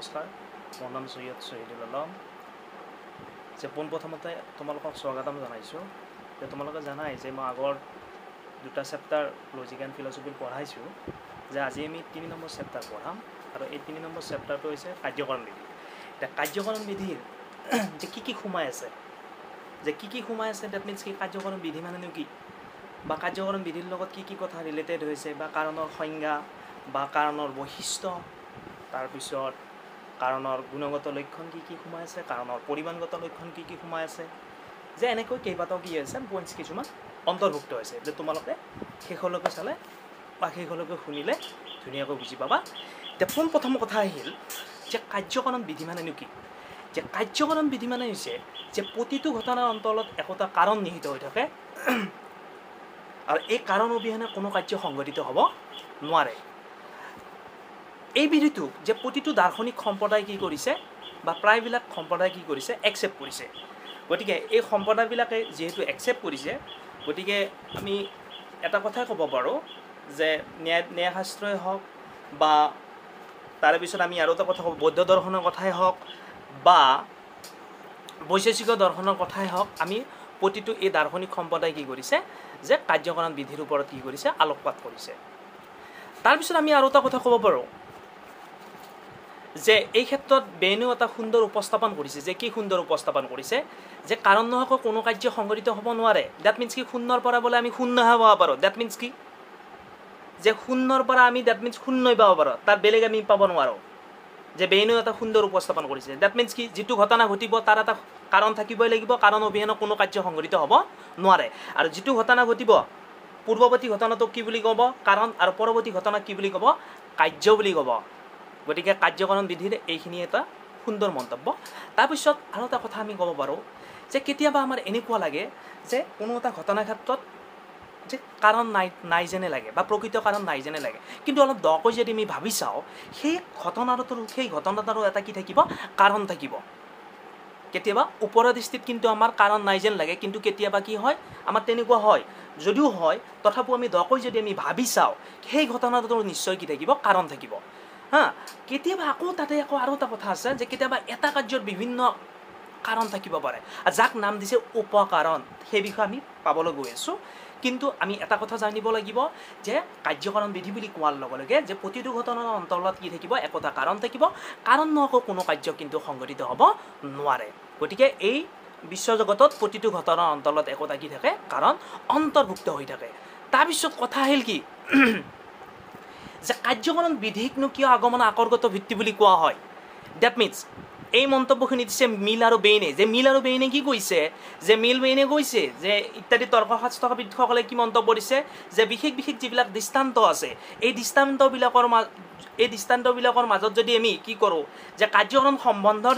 নমস্কাৰ মোৰ নাম সৈয়দ শহীদুল আলম যে পোনপ্ৰথমতে তোমালোকক স্বাগতম জনাইছোঁ যে তোমালোকে জানাই যে মই আগৰ দুটা চেপ্টাৰ লজিক এণ্ড ফিলচফি পঢ়াইছোঁ যে আজি আমি 3 নম্বৰ চেপ্টাৰ পঢ়াম আৰু এই 3 নম্বৰ চেপ্টাৰটো হৈছে কাৰ্যকৰণ বিধি এটা কাৰ্যকৰণ বিধিৰ যে কি সোমাই আছে দ্যাট মিন্স কি কাৰ্যকৰণ বিধি মানে কি বা কাৰ্যকৰণ বিধিৰ লগত কি কথা ৰিলেটেড হৈছে বা কাৰণৰ সংজ্ঞা বা কাৰণৰ বৈশিষ্ট্য তাৰ পিছত কাৰণৰ গুণগত লক্ষণ কি সোমাই আছে কাৰণৰ পৰিমাণগত লক্ষণ কি সোমাই আছে যে এনেকৈ কেইবাটাও কি আছে পইণ্টছ কিছুমান অন্তৰ্ভুক্ত হৈছে যে তোমালোকে শেষলৈকে চালে বা শেষলৈকে শুনিলে ধুনীয়াকৈ বুজি পাবা এতিয়া প্ৰথম কথা আহিল যে কাৰ্যকৰণ বিধি মানে কি যে কাৰ্যকৰণ বিধি মানে হৈছে যে প্ৰতিটো ঘটনাৰ অন্তৰত একোটা কাৰণ নিহিত হৈ থাকে আৰু এই কাৰণ অবিহনে কোনো কাৰ্য সংঘটিত হ'ব নোৱাৰে এই বিধিটো যে প্ৰতিটো দাৰ্শনিক সম্প্ৰদায় কি কৰিছে বা প্ৰায়বিলাক সম্প্ৰদায় কি কৰিছে একচেপ্ট কৰিছে গতিকে এই সম্প্ৰদায়বিলাকে যেহেতু একচেপ্ট কৰিছে গতিকে আমি এটা কথাই ক'ব পাৰোঁ যে ন্যায়শাস্ত্ৰই হওক বা তাৰে পিছত আমি আৰু এটা কথা ক'ব বৌদ্ধ দৰ্শনৰ কথাই হওক বা বৈশেষিক দৰ্শনৰ কথাই হওক আমি প্ৰতিটো এই দাৰ্শনিক সম্প্ৰদায় কি কৰিছে যে কাৰ্যকৰণ বিধিৰ ওপৰত কি কৰিছে আলোকপাত কৰিছে তাৰপিছত আমি আৰু এটা কথা ক'ব পাৰোঁ যে এই ক্ষেত্ৰত বেইনেও এটা সুন্দৰ উপস্থাপন কৰিছে যে কি সুন্দৰ উপস্থাপন কৰিছে যে কাৰণ নোহোৱাকৈ কোনো কাৰ্য সংঘটিত হ'ব নোৱাৰে দ্যাট মিন্স কি শূন্যৰ পৰা বোলে আমি শূন্যহে পাব পাৰোঁ দ্যাট মিন্স কি যে শূন্যৰ পৰা আমি দ্যাট মিন্স শূন্যই পাব পাৰোঁ তাৰ বেলেগ আমি পাব নোৱাৰোঁ যে বেইনেও এটা সুন্দৰ উপস্থাপন কৰিছে দ্যাট মিন্স কি যিটো ঘটনা ঘটিব তাৰ এটা কাৰণ থাকিবই লাগিব কাৰণ অবিহনে কোনো কাৰ্য সংঘটিত হ'ব নোৱাৰে আৰু যিটো ঘটনা ঘটিব পূৰ্বৱৰ্তী ঘটনাটোক কি বুলি ক'ব কাৰণ আৰু পৰৱৰ্তী ঘটনাক কি বুলি ক'ব কাৰ্য বুলি ক'ব গতিকে কাৰ্যকৰণ বিধিৰ এইখিনি এটা সুন্দৰ মন্তব্য তাৰপিছত আৰু এটা কথা আমি ক'ব পাৰোঁ যে কেতিয়াবা আমাৰ এনেকুৱা লাগে যে কোনো এটা ঘটনাৰ ক্ষেত্ৰত যে কাৰণ নাই যেনে লাগে বা প্ৰকৃত কাৰণ নাই যেনে লাগে কিন্তু অলপ দকৈ যদি আমি ভাবি চাওঁ সেই ঘটনাটোৰ এটা কি থাকিব কাৰণ থাকিব কেতিয়াবা ওপৰদৃষ্টিত কিন্তু আমাৰ কাৰণ নাই যেন লাগে কিন্তু কেতিয়াবা কি হয় আমাৰ তেনেকুৱা হয় যদিও হয় তথাপিও আমি দকৈ যদি আমি ভাবি চাওঁ সেই ঘটনাটোৰ নিশ্চয় কি থাকিব কাৰণ থাকিব কেতিয়াবা তাতে আৰু এটা কথা আছে যে কেতিয়াবা এটা কাৰ্যৰ বিভিন্ন কাৰণ থাকিব পাৰে যাক নাম দিছে উপকাৰণ সেই বিষয়ে আমি পাবলৈ গৈ আছোঁ কিন্তু আমি এটা কথা জানিব লাগিব যে কাৰ্যকৰণ বিধি বুলি কোৱাৰ লগে লগে যে প্ৰতিটো ঘটনাৰ অন্তৰত কি থাকিব একোটা কাৰণ থাকিব কাৰণ নোহোৱাকৈ কোনো কাৰ্য কিন্তু সংঘটিত হ'ব নোৱাৰে গতিকে এই বিশ্বজগতত প্ৰতিটো ঘটনাৰ অন্তৰত একোটা কি থাকে কাৰণ অন্তৰ্ভুক্ত হৈ থাকে তাৰপিছত কথা আহিল কি যে কাৰ্যকৰণ বিধিকনো কিয় আগমন আকৰ্গত ভিত্তি বুলি কোৱা হয় দ্যাট মিন্স এই মন্তব্যখিনি দিছে মিল আৰু বেইনে যে মিল আৰু বেইনে কি কৈছে যে বেইনে কৈছে যে ইত্যাদি তৰ্কশাস্ত্ৰবিদসকলে কি মন্তব্য দিছে যে বিশেষ যিবিলাক দৃষ্টান্ত আছে এই দৃষ্টান্তবিলাকৰ মাজত যদি আমি কি কৰোঁ যে কাৰ্যকৰণ সম্বন্ধৰ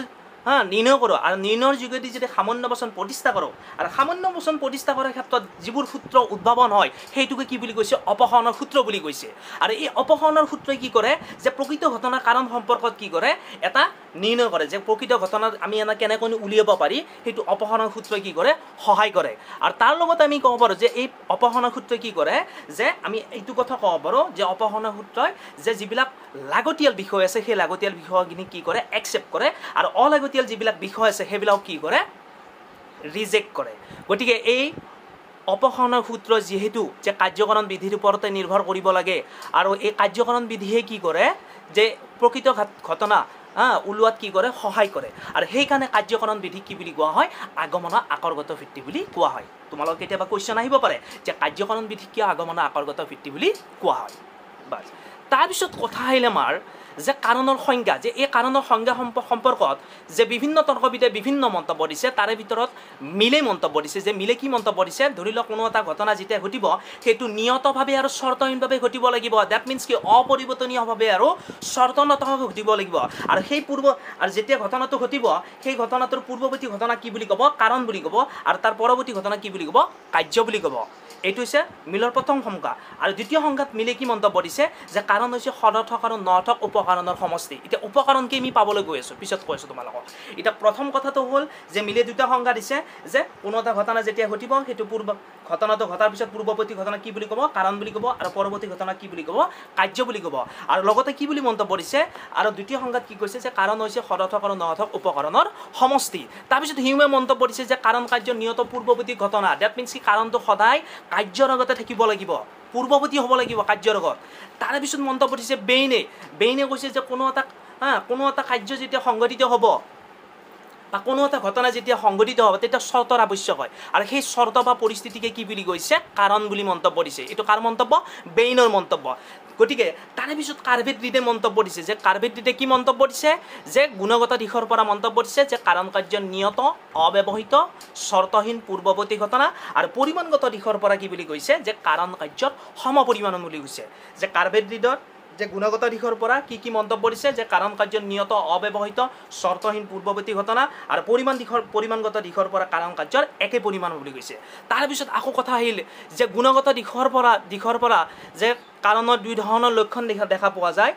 নিৰ্ণয় কৰোঁ আৰু নিৰ্ণয়ৰ যোগেদি যদি সামান্য বচন প্ৰতিষ্ঠা কৰোঁ আৰু সামান্য বচন প্ৰতিষ্ঠা কৰাৰ ক্ষেত্ৰত যিবোৰ সূত্ৰ উদ্ভাৱন হয় সেইটোকে কি বুলি কৈছে অপসাৰণৰ সূত্ৰ বুলি কৈছে আৰু এই অপসাৰণৰ সূত্ৰই কি কৰে যে প্ৰকৃত ঘটনাৰ কাৰণ সম্পৰ্কত কি কৰে এটা নিৰ্ণয় কৰে যে প্ৰকৃত ঘটনাত আমি কেনেকৈ উলিয়াব পাৰি সেইটো অপসাৰণৰ সূত্ৰই কি কৰে সহায় কৰে আৰু তাৰ লগত আমি ক'ব পাৰোঁ যে এই অপসাৰণৰ সূত্ৰই কি কৰে যে আমি এইটো কথা ক'ব পাৰোঁ যে অপসাৰণৰ সূত্ৰই যে যিবিলাক লাগতিয়াল বিষয় আছে সেই লাগতিয়াল বিষয়খিনি কি কৰে একচেপ্ট কৰে আৰু অলাগতিয়াল যিবিলাক বিষয় আছে সেইবিলাক কি কৰে ৰিজেক্ট কৰে গতিকে এই অপসাৰণৰ সূত্ৰ যিহেতু যে কাৰ্যকৰণ বিধিৰ ওপৰতে নিৰ্ভৰ কৰিব লাগে আৰু এই কাৰ্যকৰণ বিধিয়ে কি কৰে যে প্ৰকৃত ঘটনা ওলোৱাত কি কৰে সহায় কৰে আৰু সেইকাৰণে কাৰ্যকৰণ বিধি কি বুলি কোৱা হয় আগমনৰ আকৰ্গত ভিত্তি বুলি কোৱা হয় তোমালোকৰ কেতিয়াবা কুৱেশ্যন আহিব পাৰে যে কাৰ্যকৰণ বিধি কিয় আগমনৰ আকৰ্গত ভিত্তি বুলি কোৱা হয় বাছ তাৰপিছত কথা আহিলে আমাৰ যে কাৰণৰ সংজ্ঞা যে এই কাৰণৰ সংজ্ঞা সম্পৰ্কত যে বিভিন্ন তৰ্কবিদে বিভিন্ন মন্তব্য দিছে তাৰে ভিতৰত মিলে মন্তব্য দিছে যে মিলে কি মন্তব্য দিছে ধৰি লওক কোনো এটা ঘটনা যেতিয়া ঘটিব সেইটো নিয়তভাৱে আৰু চৰ্তহীনভাৱে ঘটিব লাগিব দ্যাট মিন্স কি অপৰিৱৰ্তনীয়ভাৱে আৰু চৰ্তনতভাৱে ঘটিব লাগিব আৰু আৰু যেতিয়া ঘটনাটো ঘটিব সেই ঘটনাটোৰ পূৰ্বৱৰ্তী ঘটনা কি বুলি ক'ব কাৰণ বুলি ক'ব আৰু তাৰ পৰৱৰ্তী ঘটনা কি বুলি ক'ব কাৰ্য বুলি ক'ব এইটো হৈছে মিলৰ প্ৰথম সংজ্ঞা আৰু দ্বিতীয় সংজ্ঞাত মিলে কি মন্তব্য দিছে যে কাৰণ হৈছে সদৰ্থক আৰু নৰ্থক উপকাৰণৰ সমষ্টি এতিয়া উপকাৰণ কি আমি পাবলৈ গৈ আছোঁ পিছত কৈ আছোঁ তোমালোকক এতিয়া প্ৰথম কথাটো হ'ল যে মিলে দুটা সংজ্ঞা দিছে যে কোনো এটা ঘটনা যেতিয়া ঘটিব সেইটো ঘটনাটো ঘটাৰ পিছত পূৰ্বৱৰ্তী ঘটনা কি বুলি ক'ব কাৰণ বুলি ক'ব আৰু পৰৱৰ্তী ঘটনা কি বুলি ক'ব কাৰ্য বুলি ক'ব আৰু লগতে কি বুলি মন্তব্য দিছে আৰু দ্বিতীয় সংজ্ঞাত কি কৈছে যে কাৰণ হৈছে সদৰ্থক আৰু নৰ্থক উপকৰণৰ সমষ্টি তাৰপিছত হিউমে মন্তব্য দিছে যে কাৰণ কাৰ্য নিয়ত পূৰ্বৱৰ্তী ঘটনা দ্যাট মিন্স কি কাৰণটো সদায় কাৰ্যৰ আগতে থাকিব লাগিব পূৰ্বৱৰ্তী হ'ব লাগিব কাৰ্যৰ আগত তাৰে পিছত মন্তব্য দিছে বেইনে কৈছে যে কোনো এটা কাৰ্য যেতিয়া সংঘটিত হ'ব বা কোনো এটা ঘটনা যেতিয়া সংঘটিত হ'ব তেতিয়া চৰ্তৰ আৱশ্যক হয় আৰু সেই চৰ্ত বা পৰিস্থিতিকে কি বুলি কৈছে কাৰণ বুলি মন্তব্য দিছে এইটো কাৰ মন্তব্য বেইনৰ মন্তব্য গতিকে তাৰে পিছত কাৰ্ভেট ৰিডে মন্তব্য দিছে যে কাৰ্ভেট ৰিডে কি মন্তব্য দিছে যে গুণগত দিশৰ পৰা মন্তব্য দিছে যে কাৰণ কাৰ্য নিয়ত অব্যৱহৃত চৰ্তহীন পূৰ্বৱৰ্তী ঘটনা আৰু পৰিমাণগত দিশৰ পৰা কি বুলি কৈছে যে কাৰণ কাৰ্যৰ সমপৰিমাণ বুলি কৈছে যে কাৰ্ভেট ৰিডৰ যে গুণগত দিশৰ পৰা কি মন্তব্য দিছে যে কাৰণ কাৰ্য নিয়ত অব্যৱহৃত চৰ্তহীন পূৰ্বৱৰ্তী ঘটনা আৰু পৰিমাণগত দিশৰ পৰা কাৰণ কাৰ্যৰ একে পৰিমাণ বুলি কৈছে তাৰপিছত আকৌ কথা আহিল যে গুণগত দিশৰ পৰা যে কাৰণৰ দুই ধৰণৰ লক্ষণ দেখা পোৱা যায়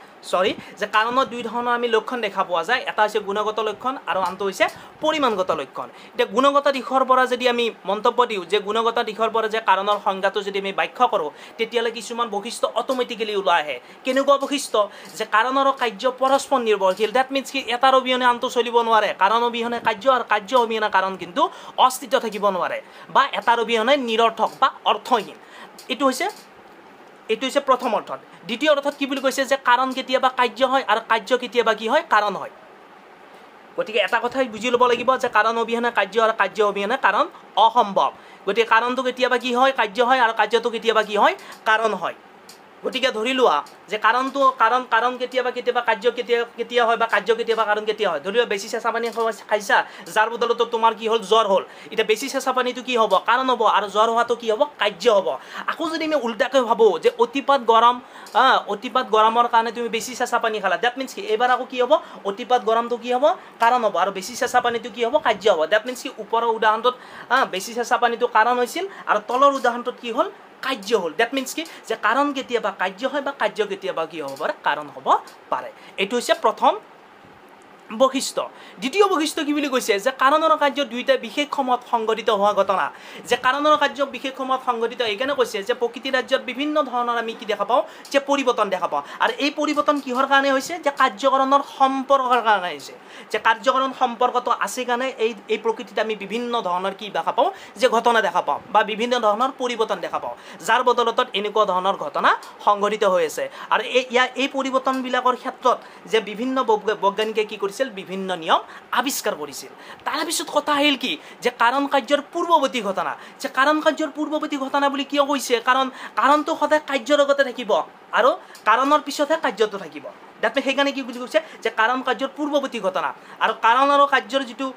যে কাৰণৰ দুই ধৰণৰ আমি লক্ষণ দেখা পোৱা যায় এটা হৈছে গুণগত লক্ষণ আৰু আনটো হৈছে পৰিমাণগত লক্ষণ এতিয়া গুণগত দিশৰ পৰা যদি আমি মন্তব্য দিওঁ যে গুণগত দিশৰ পৰা যে কাৰণৰ সংজ্ঞাটো যদি আমি ব্যাখ্যা কৰোঁ তেতিয়ালে কিছুমান বৈশিষ্ট্য অটোমেটিক্যালি ওলাই আহে কেনেকুৱা বৈশিষ্ট্য যে কাৰণ আৰু কাৰ্য পৰস্পৰ নিৰ্ভৰশীল দ্যাট মিন্স কি এটাৰ অবিহনে আনটো চলিব নোৱাৰে কাৰণ অবিহনে কাৰ্য আৰু কাৰ্য অবিহনে কাৰণ কিন্তু অস্তিত্ব থাকিব নোৱাৰে বা এটাৰ অবিহনে নিৰৰ্থক বা অৰ্থহীন এইটো হৈছে প্ৰথম অৰ্থত দ্বিতীয় অৰ্থত কি বুলি কৈছে যে কাৰণ কেতিয়াবা কাৰ্য হয় আৰু কাৰ্য কেতিয়াবা কি হয় কাৰণ হয় গতিকে এটা কথাই বুজি ল'ব লাগিব যে কাৰণ অবিহনে কাৰ্য আৰু কাৰ্য অবিহনে কাৰণ অসম্ভৱ গতিকে কাৰণটো কেতিয়াবা কি হয় কাৰ্য হয় আৰু কাৰ্যটো কেতিয়াবা কি হয় কাৰণ হয় গতিকে ধৰি লোৱা যে কাৰণটো কাৰণ কেতিয়াবা কাৰ্য কেতিয়া হয় বা কাৰ্য কেতিয়াবা কাৰণ কেতিয়া হয় ধৰি লোৱা বেছি চেঁচা পানী খাইছা যাৰ বদলতো তোমাৰ কি হ'ল জ্বৰ হ'ল এতিয়া বেছি চেঁচা পানীটো কি হ'ব কাৰণ হ'ব আৰু জ্বৰ হোৱাটো কি হ'ব কাৰ্য হ'ব আকৌ যদি আমি উল্টাকৈ ভাবোঁ যে অতিপাত গৰমৰ কাৰণে তুমি বেছি চেঁচা পানী খালা দ্যাট মিন্স কি এইবাৰ আকৌ কি হ'ব অতিপাত গৰমটো কি হ'ব কাৰণ হ'ব আৰু বেছি চেঁচা পানীটো কি হ'ব কাৰ্য হ'ব দ্যাট মিন্স কি ওপৰৰ উদাহৰণটোত বেছি চেঁচা পানীটো কাৰণ হৈছিল আৰু তলৰ উদাহৰণটোত কি হ'ল কাৰ্য হ'ল দ্যাট মিন্স কি যে কাৰণ কেতিয়াবা কাৰ্য হয় বা কাৰ্য কেতিয়াবা কি হ'ব পাৰে কাৰণ হ'ব পাৰে এইটো হৈছে প্ৰথম বৈশিষ্ট্য দ্বিতীয় বৈশিষ্ট্য কি বুলি কৈছে যে কাৰণ আৰু কাৰ্য দুইটা বিশেষ সময়ত সংঘটিত হোৱা ঘটনা যে কাৰণ আৰু কাৰ্য বিশেষ সময়ত সংঘটিত এইকাৰণে কৈছে যে প্ৰকৃতি ৰাজ্যত বিভিন্ন ধৰণৰ আমি কি দেখা পাওঁ যে পৰিৱৰ্তন দেখা পাওঁ আৰু এই পৰিৱৰ্তন কিহৰ কাৰণে হৈছে যে কাৰ্যকৰণৰ সম্পৰ্কৰ কাৰণে হৈছে যে কাৰ্যকৰণ সম্পৰ্কটো আছে কাৰণে এই প্ৰকৃতিত আমি বিভিন্ন ধৰণৰ কি দেখা পাওঁ যে ঘটনা দেখা পাওঁ বা বিভিন্ন ধৰণৰ পৰিৱৰ্তন দেখা পাওঁ যাৰ বদলতত এনেকুৱা ধৰণৰ ঘটনা সংঘটিত হৈ আছে আৰু এই পৰিৱৰ্তনবিলাকৰ ক্ষেত্ৰত যে বিভিন্ন বৈজ্ঞানিকে কি কৰিছে বিভিন্ন নিয়ম আৱিষ্কাৰ কৰিছিল তাৰ পিছত কথা আহিল কি যে কাৰণ কাৰ্যৰ পূৰ্বৱৰ্তী ঘটনা যে কাৰণ কাৰ্যৰ পূৰ্বৱৰ্তী ঘটনা বুলি কিয় কৈছে কাৰণটো সদায় কাৰ্যৰ আগতে থাকিব আৰু কাৰণৰ পিছতহে কাৰ্যটো থাকিব দ্যাট সেইকাৰণে কি বুলি কৈছে যে কাৰণ কাৰ্যৰ পূৰ্বৱৰ্তী ঘটনা আৰু কাৰণ আৰু কাৰ্যৰ যিটো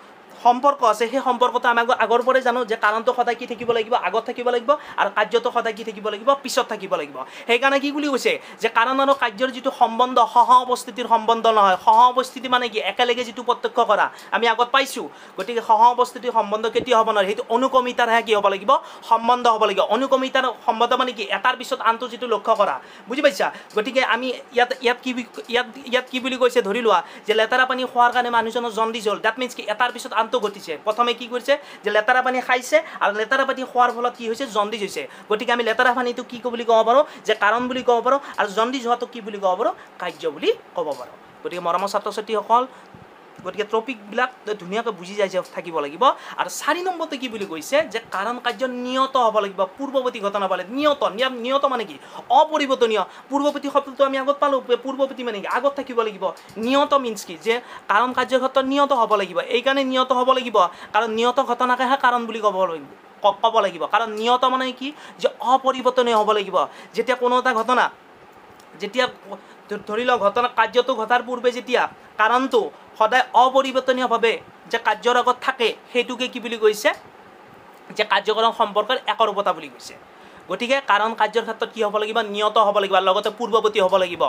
সম্পৰ্ক আছে সেই সম্পৰ্কটো আমি আগৰ পৰাই জানো যে কাৰণটো সদায় কি থাকিব লাগিব আগত থাকিব লাগিব আৰু কাৰ্যটো সদায় কি থাকিব লাগিব পিছত থাকিব লাগিব সেইকাৰণে কি বুলি কৈছে যে কাৰণ আৰু কাৰ্যৰ যিটো সম্বন্ধ সহ অৱস্থিতিৰ সম্বন্ধ নহয় সহ অৱস্থিতি মানে কি একেলগে যিটো প্ৰত্যক্ষ কৰা আমি আগত পাইছোঁ গতিকে সহ অৱস্থিতিৰ সম্বন্ধ কেতিয়া হ'ব নোৱাৰে সেইটো অনুক্ৰমিতাৰহে কি হ'ব লাগিব সম্বন্ধ হ'ব লাগিব অনুক্ৰমিতাৰ সম্বন্ধ মানে কি এটাৰ পিছত আনটো যিটো লক্ষ্য কৰা বুজি পাইছা গতিকে আমি ইয়াত কি বুলি কৈছে ধৰি লোৱা যে লেতেৰা পানী খোৱাৰ কাৰণে মানুহজনৰ জণ্ডিছ হ'ল দ্যাট মিন্স কি এটাৰ পিছত ঘটিছে প্ৰথমে কি কৰিছে যে লেতেৰা পানী খাইছে আৰু লেতেৰা পানী খোৱাৰ ফলত কি হৈছে জণ্ডিছ হৈছে গতিকে আমি লেতেৰা পানীটো কি বুলি ক'ব পাৰোঁ যে কাৰণ বুলি ক'ব পাৰোঁ আৰু জণ্ডিছ হোৱাটো কি বুলি ক'ব পাৰোঁ কাৰ্য বুলি ক'ব পাৰোঁ গতিকে মৰমৰ ছাত্ৰ ছাত্ৰীসকল গতিকে টপিকবিলাক ধুনীয়াকৈ বুজি যাই থাকিব লাগিব আৰু 4 নম্বৰতে কি বুলি কৈছে যে কাৰণ কাৰ্য নিয়ত হ'ব লাগিব পূৰ্বৱৰ্তী ঘটনা হ'ব লাগিব নিয়ত মানে কি অপৰিৱৰ্তনীয় পূৰ্বৱৰ্তী শব্দটো আমি আগত পালোঁ পূৰ্বৱৰ্তী মানে কি আগত থাকিব লাগিব নিয়ত মিন্স কি যে কাৰণ কাৰ্যৰ ক্ষেত্ৰত নিয়ত হ'ব লাগিব এইকাৰণে নিয়ত হ'ব লাগিব কাৰণ নিয়ত ঘটনাকেহে কাৰণ বুলি ক'ব লাগিব কাৰণ নিয়ত মানে কি যে অপৰিৱৰ্তনীয় হ'ব লাগিব যেতিয়া কোনো এটা ঘটনা যেতিয়া ধৰি লওক ঘটনা কাৰ্যটো ঘটাৰ পূৰ্বে যেতিয়া কাৰণটো সদায় অপৰিৱৰ্তনীয়ভাৱে যে কাৰ্যৰ আগত থাকে সেইটোকে কি বুলি কৈছে যে কাৰ্যকৰণ সম্পৰ্কৰ একৰূপতা বুলি কৈছে গতিকে কাৰণ কাৰ্যৰ ক্ষেত্ৰত কি হ'ব লাগিব নিয়ত হ'ব লাগিব লগতে পূৰ্বৱৰ্তী হ'ব লাগিব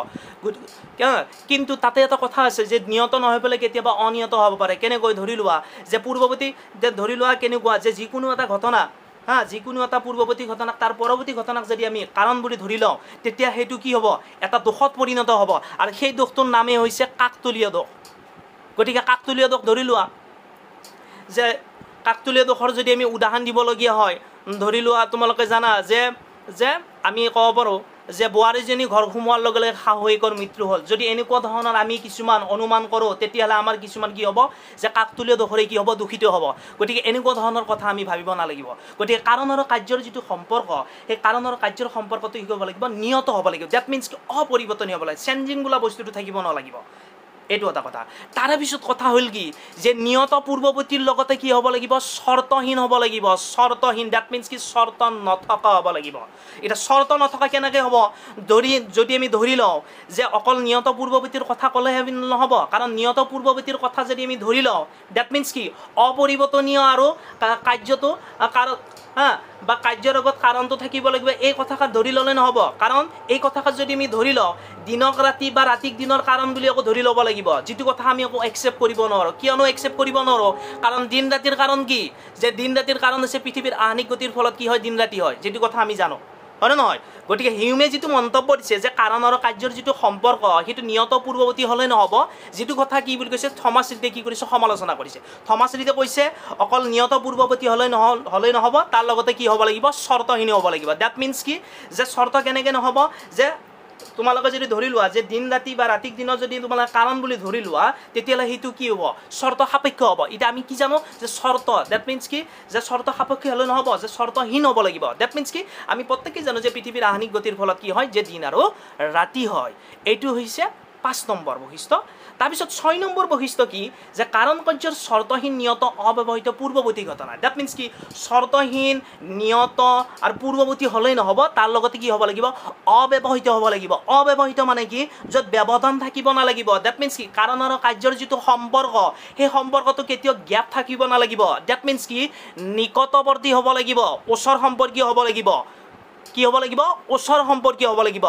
কিন্তু তাতে এটা কথা আছে যে নিয়ত নহয় পেলাই কেতিয়াবা অনিয়ত হ'ব পাৰে কেনেকৈ ধৰি লোৱা যে পূৰ্বৱৰ্তী যে ধৰি লোৱা কেনেকুৱা যে যিকোনো এটা ঘটনা যিকোনো এটা পূৰ্বৱৰ্তী ঘটনাক তাৰ পৰৱৰ্তী ঘটনাক যদি আমি কাৰণ বুলি ধৰি লওঁ তেতিয়া সেইটো কি হ'ব এটা দোষত পৰিণত হ'ব আৰু সেই দোষটোৰ নামেই হৈছে কাকতলীয় দোষ গতিকে কাকতলীয় দোষ ধৰি লোৱা যে কাকতলীয় দোষৰ যদি আমি উদাহৰণ দিবলগীয়া হয় ধৰি লোৱা তোমালোকে জানা যে আমি ক'ব পাৰোঁ যে বোৱাৰীজনী ঘৰ সোমোৱাৰ লগে লগে শাহুৱেকৰ মৃত্যু হ'ল। যদি এনেকুৱা ধৰণৰ আমি কিছুমান অনুমান কৰোঁ তেতিয়াহ'লে আমাৰ কিছুমান কি হ'ব যে কাকতলীয় দোষৰে কি হ'ব দূষিত হ'ব। গতিকে এনেকুৱা ধৰণৰ কথা আমি ভাবিব নালাগিব। গতিকে কাৰণ আৰু কাৰ্যৰ যিটো সম্পৰ্ক সেই কাৰণ আৰু কাৰ্যৰ সম্পৰ্কটো কি হ'ব লাগিব নিয়ত হ'ব লাগিব। ডেট মিনছ কি অপৰিৱৰ্তনীয় হ'ব লাগে, চেঞ্জিং বোলা বস্তুটো থাকিব নালাগিব। এইটো এটা কথা। তাৰে পিছত কথা হ'ল কি যে নিয়ত পূৰ্বৱৰ্তীৰ লগতে কি হ'ব লাগিব চৰ্তহীন হ'ব লাগিব। চৰ্তহীন ডেট মিনছ কি চৰ্ত নথকা হ'ব লাগিব। এতিয়া চৰ্ত নথকা কেনেকৈ হ'ব যদি আমি ধৰি লওঁ যে অকল নিয়ত পূৰ্বৱৰ্তীৰ কথা ক'লেহে নহ'ব। কাৰণ নিয়ত পূৰ্বৱৰ্তীৰ কথা যদি আমি ধৰি লওঁ ডেট মিনছ কি অপৰিৱৰ্তনীয় আৰু কাৰ্যটো বা কাৰ্যৰ আগত কাৰণটো থাকিব লাগিব। এই কথাষাৰ ধৰি ল'লে নহ'ব। কাৰণ এই কথাষাৰ যদি আমি ধৰি লওঁ দিনক ৰাতি বা ৰাতিক দিনৰ কাৰণ বুলি আকৌ ধৰি ল'ব লাগিব, যিটো কথা আমি আকৌ একচেপ্ট কৰিব নোৱাৰোঁ। কিয়নো একচেপ্ট কৰিব নোৱাৰোঁ কাৰণ দিন ৰাতিৰ কাৰণ কি যে দিন ৰাতিৰ কাৰণ হৈছে পৃথিৱীৰ আহ্নিক গতিৰ ফলত কি হয় দিন ৰাতি হয়, যিটো কথা আমি জানো হয়নে নহয়। গতিকে হিউমে যিটো মন্তব্য দিছে যে কাৰণ আৰু কাৰ্যৰ যিটো সম্পৰ্ক সেইটো নিয়ত পূৰ্বৱৰ্তী হ'লে নহ'ব, যিটো কথা কি বুলি কৈছে থমাছ ৰীডে কি কৰিছে সমালোচনা কৰিছে। থমাছ ৰীডে কৈছে অকল নিয়ত পূৰ্বৱৰ্তী হ'লেই নহ'ব, তাৰ লগতে কি হ'ব লাগিব চৰ্তহীন হ'ব লাগিব। ডেট মিনছ কি যে চৰ্ত কেনেকৈ নহ'ব যে তোমালোকে যদি ধৰি লোৱা যে দিন ৰাতি বা ৰাতিক দিনৰ যদি তোমালোকে কাৰণ বুলি ধৰি লোৱা তেতিয়াহ'লে সেইটো কি হ'ব চৰ্ত সাপেক্ষ হ'ব। এতিয়া আমি কি জানো যে চৰ্ত ডেট মিনছ কি যে চৰ্ত সাপেক্ষ হ'লে নহ'ব, যে চৰ্তহীন হ'ব লাগিব। ডেট মিনছ কি আমি প্ৰত্যেকেই জানো যে পৃথিৱীৰ আহ্নিক গতিৰ ফলত কি হয় যে দিন আৰু ৰাতি হয়। এইটো হৈছে 5 নম্বৰ বৈশিষ্ট্য। তাৰপিছত 6 নম্বৰ বৈশিষ্ট্য কি যে কাৰণ কাৰ্যৰ চৰ্তহীন নিয়ত অব্যৱহৃত পূৰ্বৱৰ্তী ঘটনা। ডেট মিনছ কি চৰ্তহীন নিয়ত আৰু পূৰ্বৱৰ্তী হ'লেই নহ'ব, তাৰ লগতে কি হ'ব লাগিব অব্যৱহৃত হ'ব লাগিব। অব্যৱহৃত মানে কি য'ত ব্যৱধান থাকিব নালাগিব। ডেট মিনছ কি কাৰণ আৰু কাৰ্যৰ যিটো সম্পৰ্ক সেই সম্পৰ্কটো কেতিয়াও গেপ থাকিব নালাগিব। ডেট মিনছ কি নিকটৱৰ্তী হ'ব লাগিব, ওচৰ সম্পৰ্কীয় হ'ব লাগিব। কি হ'ব লাগিব ওচৰ সম্পৰ্কীয় হ'ব লাগিব।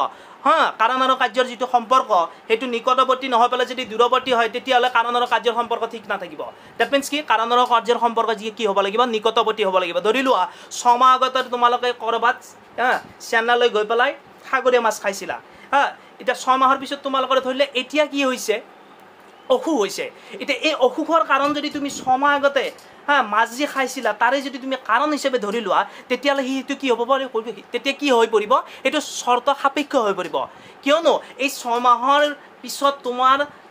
কাৰণ আৰু কাৰ্যৰ যিটো সম্পৰ্ক সেইটো নিকটৱৰ্তী নহয় পেলাই যদি দূৰৱৰ্তী হয় তেতিয়াহ'লে কাৰণ আৰু কাৰ্যৰ সম্পৰ্ক ঠিক নাথাকিব। ডেট মিনছ কি কাৰণ আৰু কাৰ্যৰ সম্পৰ্ক কি হ'ব লাগিব নিকটৱৰ্তী হ'ব লাগিব। ধৰি লোৱা 6 মাহ আগতে তোমালোকে ক'ৰবাত চেন্নাইলৈ গৈ পেলাই সাগৰীয় মাছ খাইছিলা। এতিয়া 6 মাহৰ পিছত তোমালোকৰ ধৰিলে এতিয়া কি হৈছে অসুখ হৈছে। এতিয়া এই অসুখৰ কাৰণ যদি তুমি 6 মাহ আগতে মাছ যি খাইছিলা তাৰে যদি তুমি কাৰণ হিচাপে ধৰি লোৱা তেতিয়াহ'লে সেইটো কি হ'ব পাৰে তেতিয়া কি হৈ পৰিব এইটো চৰ্ত সাপেক্ষ হৈ পৰিব। কিয়নো এই 6 মাহৰ পিছত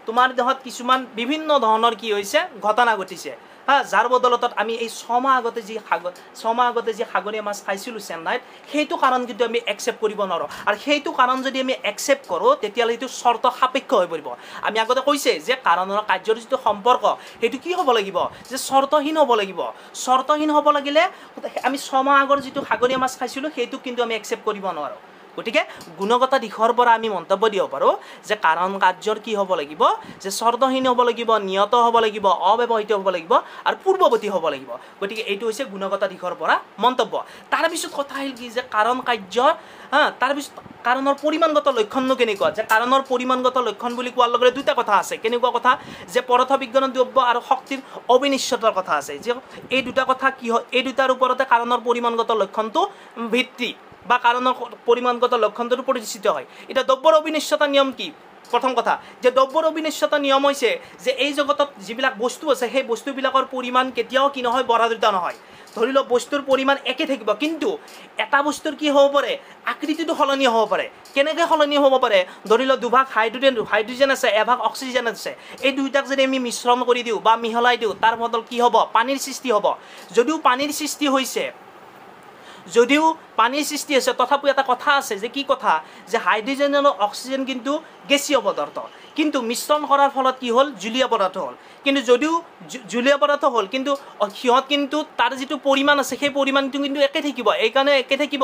তোমাৰ দেহত কিছুমান বিভিন্ন ধৰণৰ কি হৈছে ঘটনা ঘটিছে যাৰ বদলতত আমি এই 6 মাহ আগতে যি সাগৰীয় মাছ খাইছিলোঁ চেন্নাইত সেইটো কাৰণ কিন্তু আমি একচেপ্ট কৰিব নোৱাৰোঁ। আৰু সেইটো কাৰণ যদি আমি একচেপ্ট কৰোঁ তেতিয়াহ'লে সেইটো চৰ্ত সাপেক্ষ হৈ পৰিব। আমি আগতে কৈছে যে কাৰণ আৰু কাৰ্যৰ যিটো সম্পৰ্ক সেইটো কি হ'ব লাগিব যে চৰ্তহীন হ'ব লাগিব। চৰ্তহীন হ'ব লাগিলে আমি 6 মাহ আগৰ যিটো সাগৰীয় মাছ খাইছিলোঁ সেইটো কিন্তু আমি একচেপ্ট কৰিব নোৱাৰোঁ। গতিকে গুণগত দিশৰ পৰা আমি মন্তব্য দিব পাৰোঁ যে কাৰণ কাৰ্যৰ কি হ'ব লাগিব যে চৰ্তহীন হ'ব লাগিব, নিয়ত হ'ব লাগিব, অব্যৱহৃত হ'ব লাগিব আৰু পূৰ্বৱৰ্তী হ'ব লাগিব। গতিকে এইটো হৈছে গুণগত দিশৰ পৰা মন্তব্য। তাৰপিছত কথা আহিল কি যে কাৰণ কাৰ্য তাৰপিছত কাৰণৰ পৰিমাণগত লক্ষণনো কেনেকুৱা যে কাৰণৰ পৰিমাণগত লক্ষণ বুলি কোৱাৰ লগে লগে দুটা কথা আছে। কেনেকুৱা কথা যে পদাৰ্থ বিজ্ঞানৰ দ্ৰব্য আৰু শক্তিৰ অবিনিশ্চয়তাৰ কথা আছে। যে এই দুটা কথা কি হয় এই দুটাৰ ওপৰতে কাৰণৰ পৰিমাণগত লক্ষণটো ভিত্তি বা কাৰণৰ পৰিমাণগত লক্ষণটো প্ৰতিষ্ঠিত হয়। এতিয়া দ্ৰব্যৰ অবিনিশ্চয়তা নিয়ম কি প্ৰথম কথা যে দ্ৰব্যৰ অবিনিশ্চয়তা নিয়ম হৈছে যে এই জগতত যিবিলাক বস্তু আছে সেই বস্তুবিলাকৰ পৰিমাণ কেতিয়াও কি নহয় বঢ়া-দুটা নহয়। ধৰি লওক বস্তুৰ পৰিমাণ একে থাকিব কিন্তু এটা বস্তুৰ কি হ'ব পাৰে আকৃতিটো সলনি হ'ব পাৰে। কেনেকৈ সলনি হ'ব পাৰে ধৰি লওক দুভাগ হাইড্ৰজেন আছে এভাগ অক্সিজেন আছে, এই দুইটাক যদি আমি মিশ্ৰণ কৰি দিওঁ বা মিহলাই দিওঁ তাৰ বদল কি হ'ব পানীৰ সৃষ্টি হ'ব। যদিও পানীৰ সৃষ্টি হৈছে তথাপিও এটা কথা আছে যে কি কথা যে হাইড্ৰজেন আৰু অক্সিজেন কিন্তু গেছীয় পদাৰ্থ, কিন্তু মিশ্ৰণ কৰাৰ ফলত কি হ'ল জলীয় পদাৰ্থ হ'ল। কিন্তু যদিও জলীয় পদাৰ্থ হ'ল কিন্তু সিহঁত কিন্তু তাৰ যিটো পৰিমাণ আছে সেই পৰিমাণটো কিন্তু একে থাকিব। এইকাৰণে একে থাকিব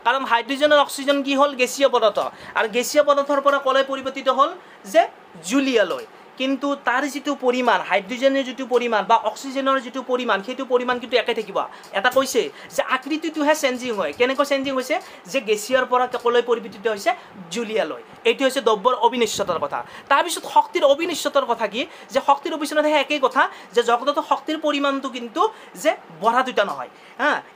কাৰণ হাইড্ৰজেন আৰু অক্সিজেন কি হ'ল গেছীয় পদাৰ্থ আৰু গেছীয় পদাৰ্থৰ পৰা ক'লে পৰিৱৰ্তিত হ'ল যে জুলীয়ালৈ। কিন্তু তাৰ যিটো পৰিমাণ হাইড্ৰজেনৰ যিটো পৰিমাণ বা অক্সিজেনৰ যিটো পৰিমাণ সেইটো পৰিমাণ কিন্তু একে থাকিব। এটা কৈছে যে আকৃতিটোহে চেঞ্জিং হয়। কেনেকৈ চেঞ্জিং হৈছে যে গেছীয়ৰ পৰা ক'লৈ পৰিৱৰ্তিত হৈছে জুলীয়ালৈ। এইটো হৈছে দ্ৰব্যৰ অবিনিশ্চয়তাৰ কথা। তাৰপিছত শক্তিৰ অবিনিশ্চয়তাৰ কথা কি যে শক্তিৰ অবিনিশ্চয়তা একেই কথা যে জগতত শক্তিৰ পৰিমাণটো কিন্তু যে বঢ়া-দুটা নহয়।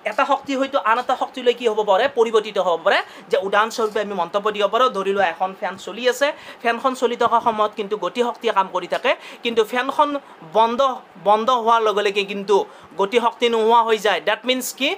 এটা শক্তি হয়তো আন এটা শক্তিলৈ কি হ'ব পাৰে পৰিৱৰ্তিত হ'ব পাৰে। যে উদাহৰণস্বৰূপে আমি মন্তব্য দিব পাৰোঁ ধৰি লোৱা এখন ফেন চলি আছে, ফেনখন চলি থকা সময়ত কিন্তু গতি শক্তিয়ে কাম কৰি থাকে কিন্তু ফেনখন বন্ধ হোৱাৰ লগে লগে কিন্তু গতি শক্তি নোহোৱা হৈ যায়। ডেট মিনছ কি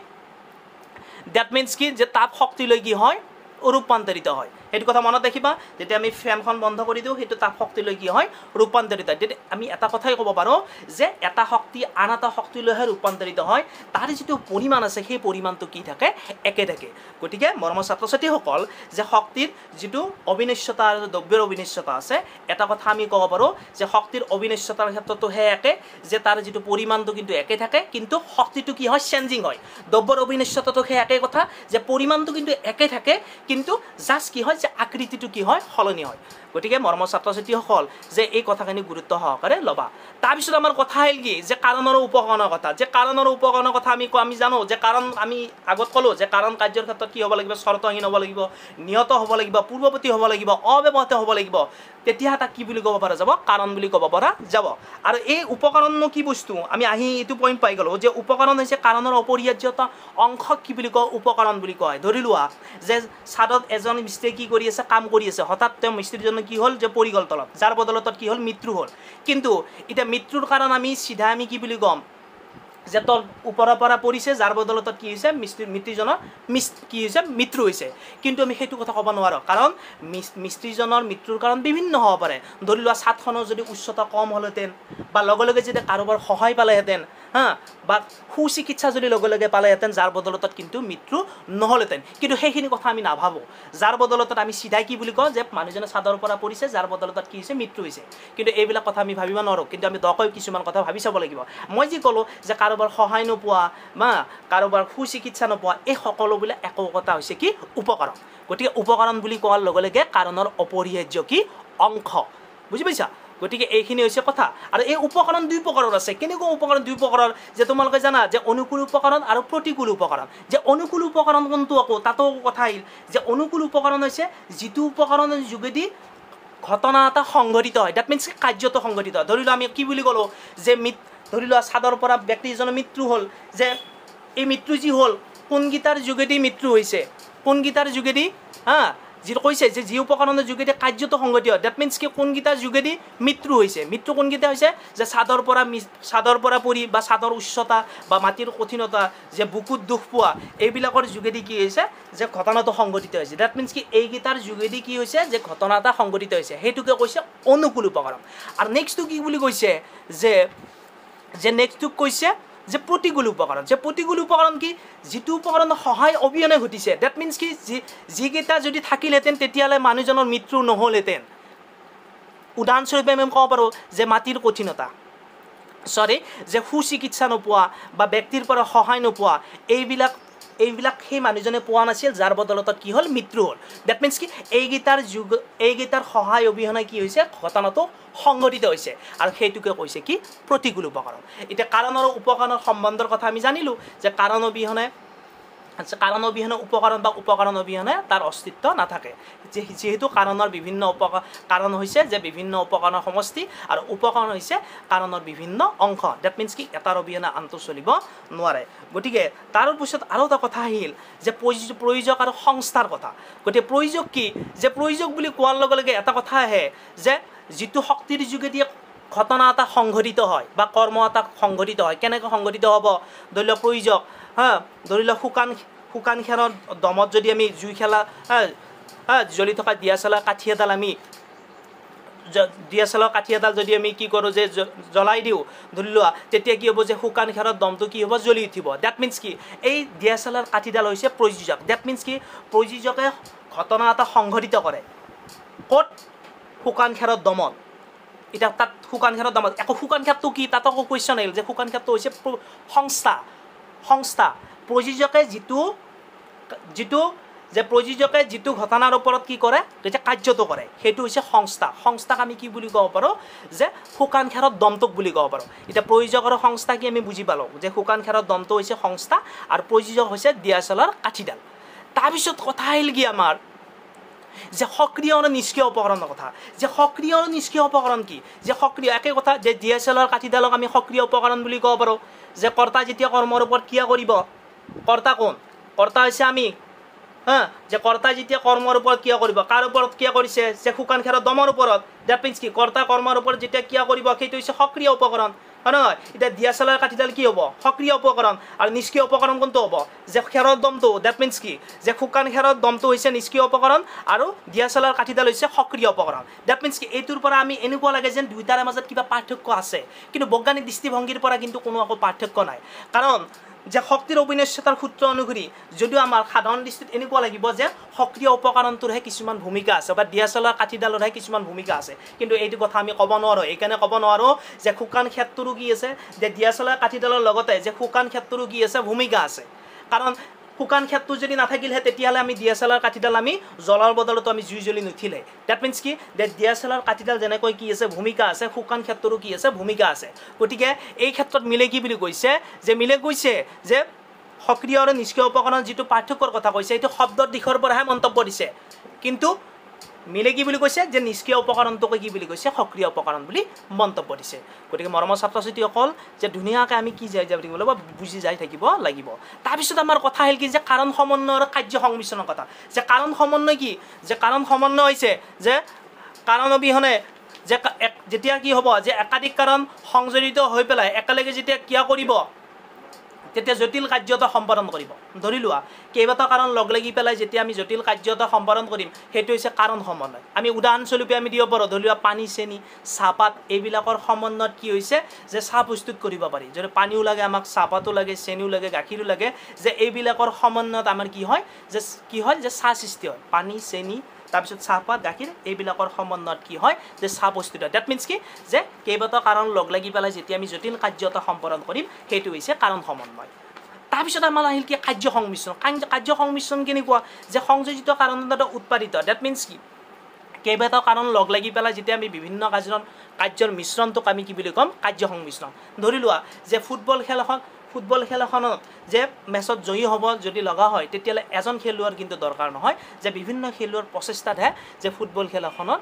দ্যাট মিনছ কি যে তাপ শক্তিলৈ কি হয় ৰূপান্তৰিত হয় সেইটো কথা মনত ৰাখিবা যেতিয়া আমি ফেনখন বন্ধ কৰি দিওঁ সেইটো তাপ শক্তিলৈ কি হয় ৰূপান্তৰিত হয় তেতিয়া আমি এটা কথাই ক'ব পাৰোঁ যে এটা শক্তি আন এটা শক্তিলৈহে ৰূপান্তৰিত হয় তাৰ যিটো পৰিমাণ আছে সেই পৰিমাণটো কি থাকে একে থাকে গতিকে মৰমৰ ছাত্ৰ ছাত্ৰীসকল যে শক্তিৰ যিটো অবিনশ্বতা আৰু দ্ৰব্যৰ অবিনশ্বতা আছে এটা কথা আমি ক'ব পাৰোঁ যে শক্তিৰ অবিনশ্বতাৰ ক্ষেত্ৰতোহে একে যে তাৰ যিটো পৰিমাণটো কিন্তু একে থাকে কিন্তু শক্তিটো কি হয় চেঞ্জিং হয় দ্ৰব্যৰ অবিনশ্বতাটো সেই একে কথা যে পৰিমাণটো কিন্তু একে থাকে কিন্তু জাষ্ট কি হয় যে আকৃতিটো কি হয় সলনি হয় গতিকে মৰমৰ ছাত্ৰ ছাত্ৰীসকল যে এই কথাখিনি গুৰুত্ব সহকাৰে ল'বা তাৰপিছত আমাৰ কথা আহিল কি যে কাৰণ আৰু উপকৰণৰ কথা যে কাৰণ আৰু উপকৰণৰ কথা আমি জানো যে কাৰণ আমি আগত ক'লোঁ যে কাৰণ কাৰ্যৰ ক্ষেত্ৰত কি হ'ব লাগিব চৰ্তহীন হ'ব লাগিব নিয়ত হ'ব লাগিব পূৰ্বৱৰ্তী হ'ব লাগিব অব্যৱহৃত হ'ব লাগিব তেতিয়া তাক কি বুলি ক'ব পৰা যাব কাৰণ বুলি ক'ব পৰা যাব আৰু এই উপকৰণনো কি বস্তু আমি আহি এইটো পইণ্ট পাই গ'লোঁ যে উপকৰণ হৈছে কাৰণৰ অপৰিহাৰ্যতা অংশক কি বুলি কয় উপকৰণ বুলি কয় ধৰি লোৱা যে ছাদত এজন মিস্ত্ৰীয়ে কি কৰি আছে কাম কৰি আছে হঠাৎ তেওঁ মিস্ত্ৰীজন কি হ'ল যে পৰি গ'ল তলত যাৰ বদলতত কি হ'ল মৃত্যু হ'ল কিন্তু এতিয়া মৃত্যুৰ কাৰণ আমি চিধা আমি কি বুলি ক'ম যে তল ওপৰৰ পৰা পৰিছে যাৰ বদলতত কি হৈছে মিস্ত্ৰীজনৰ কি হৈছে মৃত্যু হৈছে কিন্তু আমি সেইটো কথা ক'ব নোৱাৰোঁ কাৰণ মিস্ত্ৰীজনৰ মৃত্যুৰ কাৰণ বিভিন্ন হ'ব পাৰে ধৰি লোৱা ছাদখনৰ যদি উচ্চতা কম হ'লহেঁতেন বা লগে লগে যদি কাৰোবাৰ সহায় পালেহেঁতেন বা সুচিকিৎসা যদি লগে লগে পালেহেঁতেন যাৰ বদলতত কিন্তু মৃত্যু নহ'লহেঁতেন কিন্তু সেইখিনি কথা আমি নাভাবোঁ যাৰ বদলতত আমি চিধাই কি বুলি কওঁ যে মানুহজনে ছাদৰ পৰা পৰিছে যাৰ বদলতত কি হৈছে মৃত্যু হৈছে কিন্তু এইবিলাক কথা আমি ভাবিব নোৱাৰোঁ কিন্তু আমি দকৈ কিছুমান কথা ভাবি চাব লাগিব মই যি ক'লোঁ যে কাৰোবাৰ সহায় নোপোৱা বা কাৰোবাৰ সুচিকিৎসা নোপোৱা এই সকলোবিলাক একতা হৈছে কি উপকৰণ গতিকে উপকৰণ বুলি কোৱাৰ লগে লগে কাৰণৰ অপৰিহাৰ্য কি অংশ বুজি পাইছা গতিকে এইখিনি হৈছে কথা আৰু এই উপকৰণ দুই প্ৰকাৰৰ আছে কেনেকুৱা উপকৰণ দুই প্ৰকাৰৰ যে তোমালোকে জানা যে অনুকূল উপকৰণ আৰু প্ৰতিকূল উপকৰণ যে অনুকূল উপকৰণ কোনটো আকৌ তাতো কথা আহিল যে অনুকূল উপকৰণ হৈছে যিটো উপকৰণৰ যোগেদি ঘটনা এটা সংঘটিত হয় দ্যাট মিনছ কাৰ্যটো সংঘটিত হয় ধৰি লোৱা আমি কি বুলি ক'লোঁ যে ধৰি লোৱা ছাদৰ পৰা ব্যক্তিজনৰ মৃত্যু হ'ল যে এই মৃত্যু যি হ'ল কোনকেইটাৰ যোগেদি মৃত্যু হৈছে কোনকেইটাৰ যোগেদি যি কৈছে যে যি উপকৰণৰ যোগেদি কাৰ্যটো সংঘটিত হয় দ্যাট মিনছ কি কোনকেইটাৰ যোগেদি মৃত্যু হৈছে মৃত্যু কোনকেইটা হৈছে যে ছাদৰ পৰা পৰি বা ছাদৰ উচ্চতা বা মাটিৰ কঠিনতা যে বুকুত দুখ পোৱা এইবিলাকৰ যোগেদি কি হৈছে যে ঘটনাটো সংঘটিত হৈছে দ্যাট মিনছ কি এইকেইটাৰ যোগেদি কি হৈছে যে ঘটনা এটা সংঘটিত হৈছে সেইটোকে কৈছে অনুকূল উপকৰণ আৰু নেক্সটটো কি বুলি কৈছে যে নেক্সটটোক কৈছে যে প্ৰতিকূল উপকৰণ যে প্ৰতিকূল উপকৰণ কি যিটো উপকৰণৰ সহায় অবিহনে ঘটিছে দ্যাট মিনছ কি যিকেইটা যদি থাকিলহেঁতেন তেতিয়াহ'লে মানুহজনৰ মৃত্যু নহ'লহেঁতেন উদাহৰণস্বৰূপে আমি ক'ব পাৰোঁ যে মাটিৰ কঠিনতা যে সুচিকিৎসা নোপোৱা বা ব্যক্তিৰ পৰা সহায় নোপোৱা এইবিলাক সেই মানুহজনে পোৱা নাছিল যাৰ বদলতত কি হ'ল মৃত্যু হ'ল দ্যাট মিনছ কি এইকেইটাৰ সহায় অবিহনে কি হৈছে ঘটনাটো সংঘটিত হৈছে আৰু সেইটোকে কৈছে কি প্ৰতিকূল উপকৰণ এতিয়া কাৰণ আৰু উপকৰণৰ সম্বন্ধৰ কথা আমি জানিলোঁ যে কাৰণ অবিহনে উপকৰণ বা উপকৰণ অবিহনে তাৰ অস্তিত্ব নাথাকে যিহেতু কাৰণৰ বিভিন্ন কাৰণ হৈছে যে বিভিন্ন উপকৰণৰ সমষ্টি আৰু উপকৰণ হৈছে কাৰণৰ বিভিন্ন অংশ দ্যাট মিনছ কি এটাৰ অবিহনে আনটো চলিব নোৱাৰে গতিকে তাৰ পিছত আৰু এটা কথা আহিল যে প্ৰয়োজক আৰু সংস্থাৰ কথা গতিকে প্ৰয়োজক কি যে প্ৰয়োজক বুলি কোৱাৰ লগে লগে এটা কথা আহে যে যিটো শক্তিৰ যোগেদি ঘটনা এটা সংঘটিত হয় বা কৰ্ম এটা সংঘটিত হয় কেনেকৈ সংঘটিত হ'ব ধৰি লওক প্ৰয়োজক ধৰি লওক শুকান খেৰৰ দমত যদি আমি জুই খেলা জ্বলি থকা দিয়াচলাৰ কাঠি এডাল যদি আমি কি কৰোঁ যে জ্বলাই দিওঁ ধৰি লোৱা তেতিয়া কি হ'ব যে শুকান খেৰৰ দমটো কি হ'ব জ্বলি উঠিব দ্যাট মিনছ কি এই দিয়াচলাৰ কাঠিডাল হৈছে প্ৰযোজক দ্যাট মিনছ কি প্ৰযোজকে ঘটনা এটা সংঘটিত কৰে ক'ত শুকান খেৰৰ দমত এতিয়া তাত শুকান খেৰৰ দমত আকৌ শুকান খেৰটো কি তাত আকৌ কুৱেশ্যন আহিল যে শুকান খেৰটো হৈছে সংস্থা প্ৰযোজকে যিটো ঘটনাৰ ওপৰত কি কৰে তেতিয়া কাৰ্যটো কৰে সেইটো হৈছে সংস্থাক আমি কি বুলি ক'ব পাৰোঁ যে শুকান খেৰৰ দমটোক বুলি ক'ব পাৰোঁ এতিয়া প্ৰয়োজক আৰু সংস্থা কি আমি বুজি পালোঁ যে শুকান খেৰৰ দমটো হৈছে সংস্থা আৰু প্ৰযোজক হৈছে দিয়াচলাৰ কাঠিডাল তাৰপিছত কথা আহিল কি আমাৰ যে সক্ৰিয় আৰু নিষ্ক্ৰিয় উপকৰণৰ কথা যে সক্ৰিয় আৰু নিষ্ক্ৰিয় উপকৰণ কি যে সক্ৰিয় একে কথা যে ডিএছএলৰ কাঠিডালক আমি সক্ৰিয় উপকৰণ বুলি ক'ব পাৰোঁ যে কৰ্তা যেতিয়া কৰ্মৰ ওপৰত ক্ৰিয়া কৰিব কৰ্তা কোন কৰ্তা হৈছে আমি যে কৰ্তা যেতিয়া কৰ্মৰ ওপৰত ক্ৰিয়া কৰিব কাৰ ওপৰত ক্ৰিয়া কৰিছে যে শুকান খেৰৰ দমৰ ওপৰত দ্যাট মিনছ কি কৰ্তা কৰ্মৰ ওপৰত যেতিয়া ক্ৰিয়া কৰিব সেইটো হৈছে সক্ৰিয় উপকৰণ হয় নহয় এতিয়া DSLR কাঠিডাল কি হ'ব সক্ৰিয় উপকৰণ আৰু নিষ্ক্ৰিয় উপকৰণ কোনটো হ'ব যে খেৰৰ দমটো দ্যাট মিন্স কি যে শুকান খেৰৰ দমটো হৈছে নিষ্ক্ৰিয় উপকৰণ আৰু DSLR কাঠিডাল হৈছে সক্ৰিয় উপকৰণ দ্যাট মিন্স কি এইটোৰ পৰা আমি এনেকুৱা লাগে যেন দুইটাৰ মাজত কিবা পাৰ্থক্য আছে কিন্তু বৈজ্ঞানিক দৃষ্টিভংগীৰ পৰা কিন্তু কোনো একো পাৰ্থক্য নাই কাৰণ যে শক্তিৰ অবিনশ্বতাৰ সূত্ৰ অনুসৰি যদিও আমাৰ সাধাৰণ দৃষ্টিত এনেকুৱা লাগিব যে সক্ৰিয় উপকৰণটোৰহে কিছুমান ভূমিকা আছে বা DSLR কাঠিডালৰহে কিছুমান ভূমিকা আছে কিন্তু এইটো কথা আমি ক'ব নোৱাৰোঁ এইকাৰণে ক'ব নোৱাৰোঁ যে শুকান ক্ষেত্ৰৰো কি আছে যে DSLR কাঠিডালৰ লগতে যে শুকান ক্ষেত্ৰৰো কি আছে ভূমিকা আছে কাৰণ শুকান ক্ষেত্ৰ যদি নাথাকিলে তেতিয়াহ'লে আমি DSLR কাঠিডাল আমি জ্বলাৰ বদলতো আমি জুই জ্বলি নুঠিলে দ্যাট মিন্স কি যে DSLR কাঠিডাল যেনেকৈ কি আছে ভূমিকা আছে শুকান ক্ষেত্ৰৰো কি আছে ভূমিকা আছে গতিকে এই ক্ষেত্ৰত মিলে কি বুলি কৈছে যে মিলে কৈছে যে সক্ৰিয় আৰু নিষ্ক্ৰিয় উপকৰণ যিটো পাৰ্থক্যৰ কথা কৈছে এইটো শব্দৰ দিশৰ পৰাহে মন্তব্য দিছে কিন্তু মিলে কি বুলি কৈছে যে নিষ্ক্ৰিয় উপকৰণটোকে কি বুলি কৈছে সক্ৰিয় উপকৰণ বুলি মন্তব্য দিছে গতিকে মৰমৰ ছাত্ৰ ছাত্ৰীসকল যে ধুনীয়াকৈ আমি কি যাই যাব লাগিব বুজি যাই থাকিব লাগিব তাৰপিছত আমাৰ কথা আহিল কি যে কাৰণ সমন্বয় আৰু কাৰ্য সংমিশ্ৰণৰ কথা যে কাৰণ সমন্বয় কি যে কাৰণ সমন্বয় হৈছে যে কাৰণ অবিহনে যে যেতিয়া কি হ'ব যে একাধিক কাৰণ সংযোজিত হৈ পেলাই একেলগে যেতিয়া ক্ৰিয়া কৰিব তেতিয়া জটিল কাৰ্য এটা সম্পাদন কৰিব ধৰি লোৱা কেইবাটা কাৰণ লগ লাগি পেলাই যেতিয়া আমি জটিল কাৰ্য এটা সম্পাদন কৰিম সেইটো হৈছে কাৰণ সমন্বয় আমি উদাহৰণস্বৰূপে আমি দিব পাৰোঁ ধৰি লোৱা পানী চেনি চাহপাত এইবিলাকৰ সমন্বয়ত কি হৈছে যে চাহ প্ৰস্তুত কৰিব পাৰি যদি পানীও লাগে আমাক চাহপাতো লাগে চেনিও লাগে গাখীৰো লাগে যে এইবিলাকৰ সমন্বয়ত আমাৰ কি হয় যে চাহ সৃষ্টি হয় পানী চেনি তাৰপিছত চাহপাত গাখীৰ এইবিলাকৰ সমন্বয়ত কি হয় যে চাহ প্ৰস্তুত হয় দ্যাট মিন্স কি যে কেইবাটাও কাৰণ লগ লাগি পেলাই যেতিয়া আমি জটিল কাৰ্য এটা সম্পাদন কৰিম সেইটো হৈছে কাৰণ সমন্বয় তাৰপিছত আমাৰ আহিল কি কাৰ্য সংমিশ্ৰণ কাৰ্য সংমিশ্ৰণ কেনেকুৱা যে সংযোজিত কাৰণ দ্বাৰা উৎপাদিত দ্যাট মিন্স কি কেইবাটাও কাৰণ লগ লাগি পেলাই যেতিয়া আমি বিভিন্ন কাৰ্যৰ মিশ্ৰণটোক আমি কি বুলি ক'ম কাৰ্য সংমিশ্ৰণ ধৰি লোৱা যে ফুটবল খেল এখনত যে মেচত জয়ী হ'ব যদি লগা হয় তেতিয়াহ'লে এজন খেলুৱৈৰ কিন্তু দৰকাৰ নহয় যে বিভিন্ন খেলুৱৈৰ প্ৰচেষ্টাতহে যে ফুটবল খেল এখনত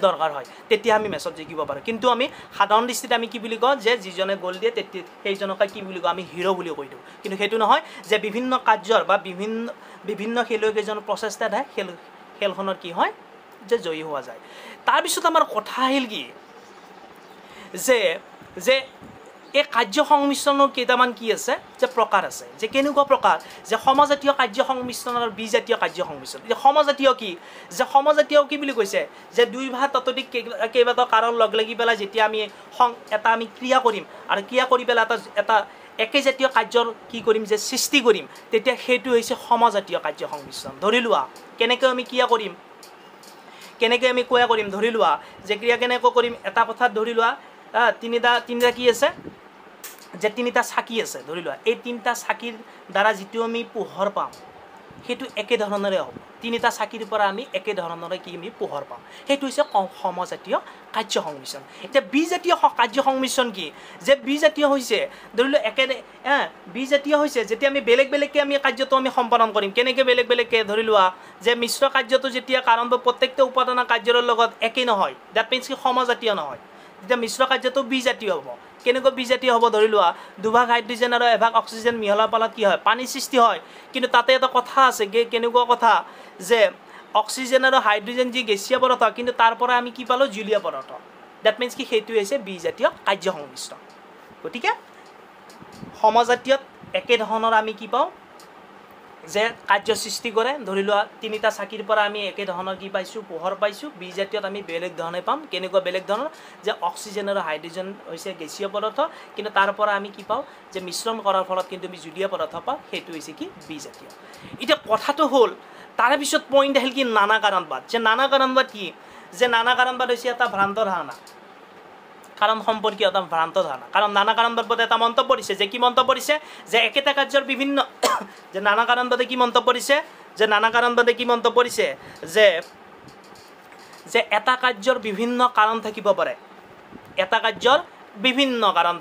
দৰকাৰ হয় তেতিয়া আমি মেচত জিকিব পাৰোঁ কিন্তু আমি সাধাৰণ দৃষ্টিত আমি কি বুলি কওঁ যে যিজনে গ'ল দিয়ে সেইজনকে কি বুলি কওঁ আমি হিৰো বুলি কৈ দিওঁ কিন্তু সেইটো নহয় যে বিভিন্ন কাৰ্যৰ বা বিভিন্ন খেলুৱৈকেইজনৰ প্ৰচেষ্টাতহে খেলখনত কি হয় যে জয়ী হোৱা যায় তাৰপিছত আমাৰ কথা আহিল কি যে এই কাৰ্য সংমিশ্ৰণৰ কেইটামান কি আছে যে প্ৰকাৰ আছে যে কেনেকুৱা প্ৰকাৰ যে সমজাতীয় কাৰ্য সংমিশ্ৰণ আৰু বিজাতীয় কাৰ্য সংমিশ্ৰণ যে সমজাতীয় কি যে সমজাতীয় কি বুলি কৈছে যে দুই বা ততোধিক কেইবাটাও কাৰণ লগ লাগি পেলাই যেতিয়া আমি এটা আমি ক্ৰিয়া কৰিম আৰু ক্ৰিয়া কৰি পেলাই এটা একেজাতীয় কাৰ্যৰ কি কৰিম যে সৃষ্টি কৰিম তেতিয়া সেইটো হৈছে সমজাতীয় কাৰ্য সংমিশ্ৰণ ধৰি লোৱা কেনেকৈ আমি ক্ৰিয়া কৰিম ধৰি লোৱা যে ক্ৰিয়া কেনেকৈ কৰিম এটা কথাত ধৰি লোৱা তিনিটা কি আছে যে তিনিটা চাকি আছে ধৰি লোৱা এই তিনিটা চাকিৰ দ্বাৰা যিটো আমি পোহৰ পাম সেইটো একে ধৰণৰে হ'ব তিনিটা চাকিৰ পৰা আমি একে ধৰণৰে কি আমি পোহৰ পাম সেইটো হৈছে সমজাতীয় কাৰ্য সংমিশ্ৰণ এতিয়া বিজাতীয় কাৰ্য সংমিশ্ৰণ কি যে বিজাতীয় হৈছে ধৰি লোৱা বিজাতীয় হৈছে যেতিয়া আমি বেলেগ বেলেগকৈ আমি কাৰ্যটো আমি সম্পাদন কৰিম কেনেকৈ বেলেগ বেলেগকৈ ধৰি লোৱা যে মিশ্ৰ কাৰ্যটো যেতিয়া কাৰণ প্ৰত্যেকটা উপাদানৰ কাৰ্যৰ লগত একেই নহয় দ্যাট মিন্স কি সমজাতীয় নহয় তেতিয়া মিশ্ৰ কাৰ্যটো বিজাতীয় হ'ব কেনেকৈ বিজাতীয় হ'ব ধৰি লোৱা দুভাগ হাইড্ৰজেন আৰু এভাগ অক্সিজেন মিহলাৰ ফলত কি হয় পানী সৃষ্টি হয় কিন্তু তাতে এটা কথা আছে কেনেকুৱা কথা যে অক্সিজেন আৰু হাইড্ৰজেন যি গেছীয় পদাৰ্থ কিন্তু তাৰ পৰা আমি কি পালোঁ জুলীয় পদাৰ্থ দ্যাট মিন্স কি সেইটো হৈছে বিজাতীয় কাৰ্য সংমিশ্ৰণ গতিকে সমজাতীয়ত একে ধৰণৰ আমি কি পাওঁ যে কাৰ্য সৃষ্টি কৰে ধৰি লোৱা তিনিটা চাকিৰ পৰা আমি একে ধৰণৰ কি পাইছোঁ পোহৰ পাইছোঁ বিজাতীয়ত আমি বেলেগ ধৰণে পাম কেনেকুৱা বেলেগ ধৰণৰ যে অক্সিজেন আৰু হাইড্ৰজেন হৈছে গেছীয় পদাৰ্থ কিন্তু তাৰ পৰা আমি কি পাওঁ যে মিশ্ৰণ কৰাৰ ফলত কিন্তু আমি জুলীয় পদাৰ্থ পাওঁ সেইটো হৈছে কি বিজাতীয় এতিয়া কথাটো হ'ল তাৰে পিছত পইণ্ট আহিল কি নানা কাৰণবাদ যে নানা কাৰণবাদ কি যে নানা কাৰণবাদ হৈছে এটা ভ্ৰান্ত ধাৰণা কাৰণ সম্পৰ্কীয় এটা ভ্ৰান্ত ধাৰণা কাৰণ নানা কাৰণবাদে এটা মন্তব্য দিছে যে কি মন্তব্য দিছে যে একেটা কাৰ্যৰ বিভিন্ন যে নানা কাৰণবাদে কি মন্তব্য দিছে যে এটা কাৰ্যৰ বিভিন্ন কাৰণ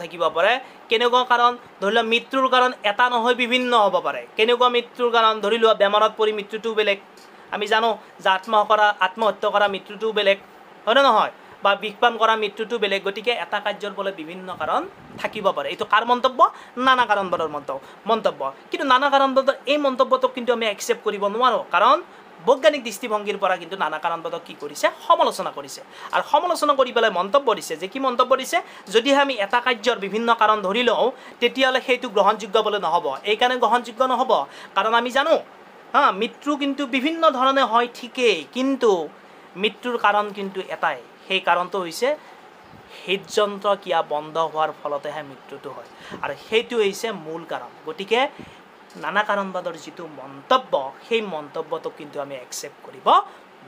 থাকিব পাৰে কেনেকুৱা কাৰণ ধৰি লোৱা মৃত্যুৰ কাৰণ এটা নহয় বিভিন্ন হ'ব পাৰে কেনেকুৱা মৃত্যুৰ কাৰণ ধৰি লোৱা বেমাৰত পৰি মৃত্যুটোও বেলেগ আমি জানো যে আত্মহত্যা কৰা মৃত্যুটোও বেলেগ হয়নে নহয় বা বিষপান কৰা মৃত্যুটো বেলেগ গতিকে এটা কাৰ্যৰ ফলত বিভিন্ন কাৰণ থাকিব পাৰে এইটো কাৰ মন্তব্য নানা কাৰণবাদৰ মন্তব্য কিন্তু নানা কাৰণবাদৰ এই মন্তব্যটোক কিন্তু আমি একচেপ্ট কৰিব নোৱাৰোঁ কাৰণ বৈজ্ঞানিক দৃষ্টিভংগীৰ পৰা কিন্তু নানা কাৰণবাদক কি কৰিছে সমালোচনা কৰিছে আৰু সমালোচনা কৰি পেলাই মন্তব্য দিছে যে কি মন্তব্য দিছে যদিহে আমি এটা কাৰ্যৰ বিভিন্ন কাৰণ ধৰি লওঁ তেতিয়াহ'লে সেইটো গ্ৰহণযোগ্য বুলি নহ'ব এইকাৰণে গ্ৰহণযোগ্য নহ'ব কাৰণ আমি জানো মৃত্যু কিন্তু বিভিন্ন ধৰণে হয় ঠিকেই কিন্তু মৃত্যুৰ কাৰণ কিন্তু এটাই সেই কাৰণটো হৈছে হৃদযন্ত্ৰ ক্ৰিয়া বন্ধ হোৱাৰ ফলতেহে মৃত্যুটো হয় আৰু সেইটো হৈছে মূল কাৰণ গতিকে নানা কাৰণবাদৰ যিটো মন্তব্য সেই মন্তব্যটোক কিন্তু আমি একচেপ্ট কৰিব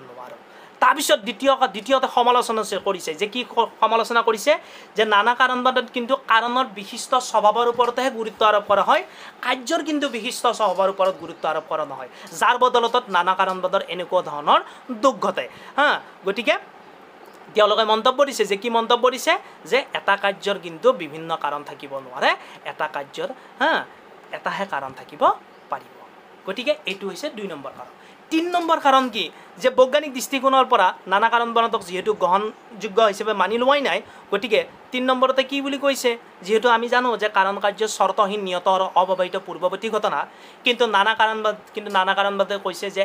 নোৱাৰোঁ তাৰপিছত দ্বিতীয়তে সমালোচনা কৰিছে যে কি সমালোচনা কৰিছে যে নানা কাৰণবাদত কিন্তু কাৰণৰ বিশিষ্ট স্বভাৱৰ ওপৰতহে গুৰুত্ব আৰোপ কৰা হয় কাৰ্যৰ কিন্তু বিশিষ্ট স্বভাৱৰ ওপৰত গুৰুত্ব আৰোপ কৰা নহয় যাৰ বদলতত নানা কাৰণবাদৰ এনেকুৱা ধৰণৰ দুখ ঘটে গতিকে তেওঁলোকে মন্তব্য দিছে যে কি মন্তব্য দিছে যে এটা কাৰ্যৰ কিন্তু বিভিন্ন কাৰণ থাকিব নোৱাৰে এটা কাৰ্যৰ এটাহে কাৰণ থাকিব পাৰিব গতিকে এইটো হৈছে 2 নম্বৰ কাৰণ 3 নম্বৰ কাৰণ কি যে বৈজ্ঞানিক দৃষ্টিকোণৰ পৰা নানা কাৰণবাদক যেহেতু গ্ৰহণযোগ্য হিচাপে মানি লোৱাই নাই গতিকে 3 নম্বৰতে কি বুলি কৈছে যেহেতু আমি জানো যে কাৰণ কাৰ্য শৰ্তহীন নিয়ত আৰু অব্যৱহিত পূৰ্বৱৰ্তী ঘটনা কিন্তু নানা কাৰণবাদে কৈছে যে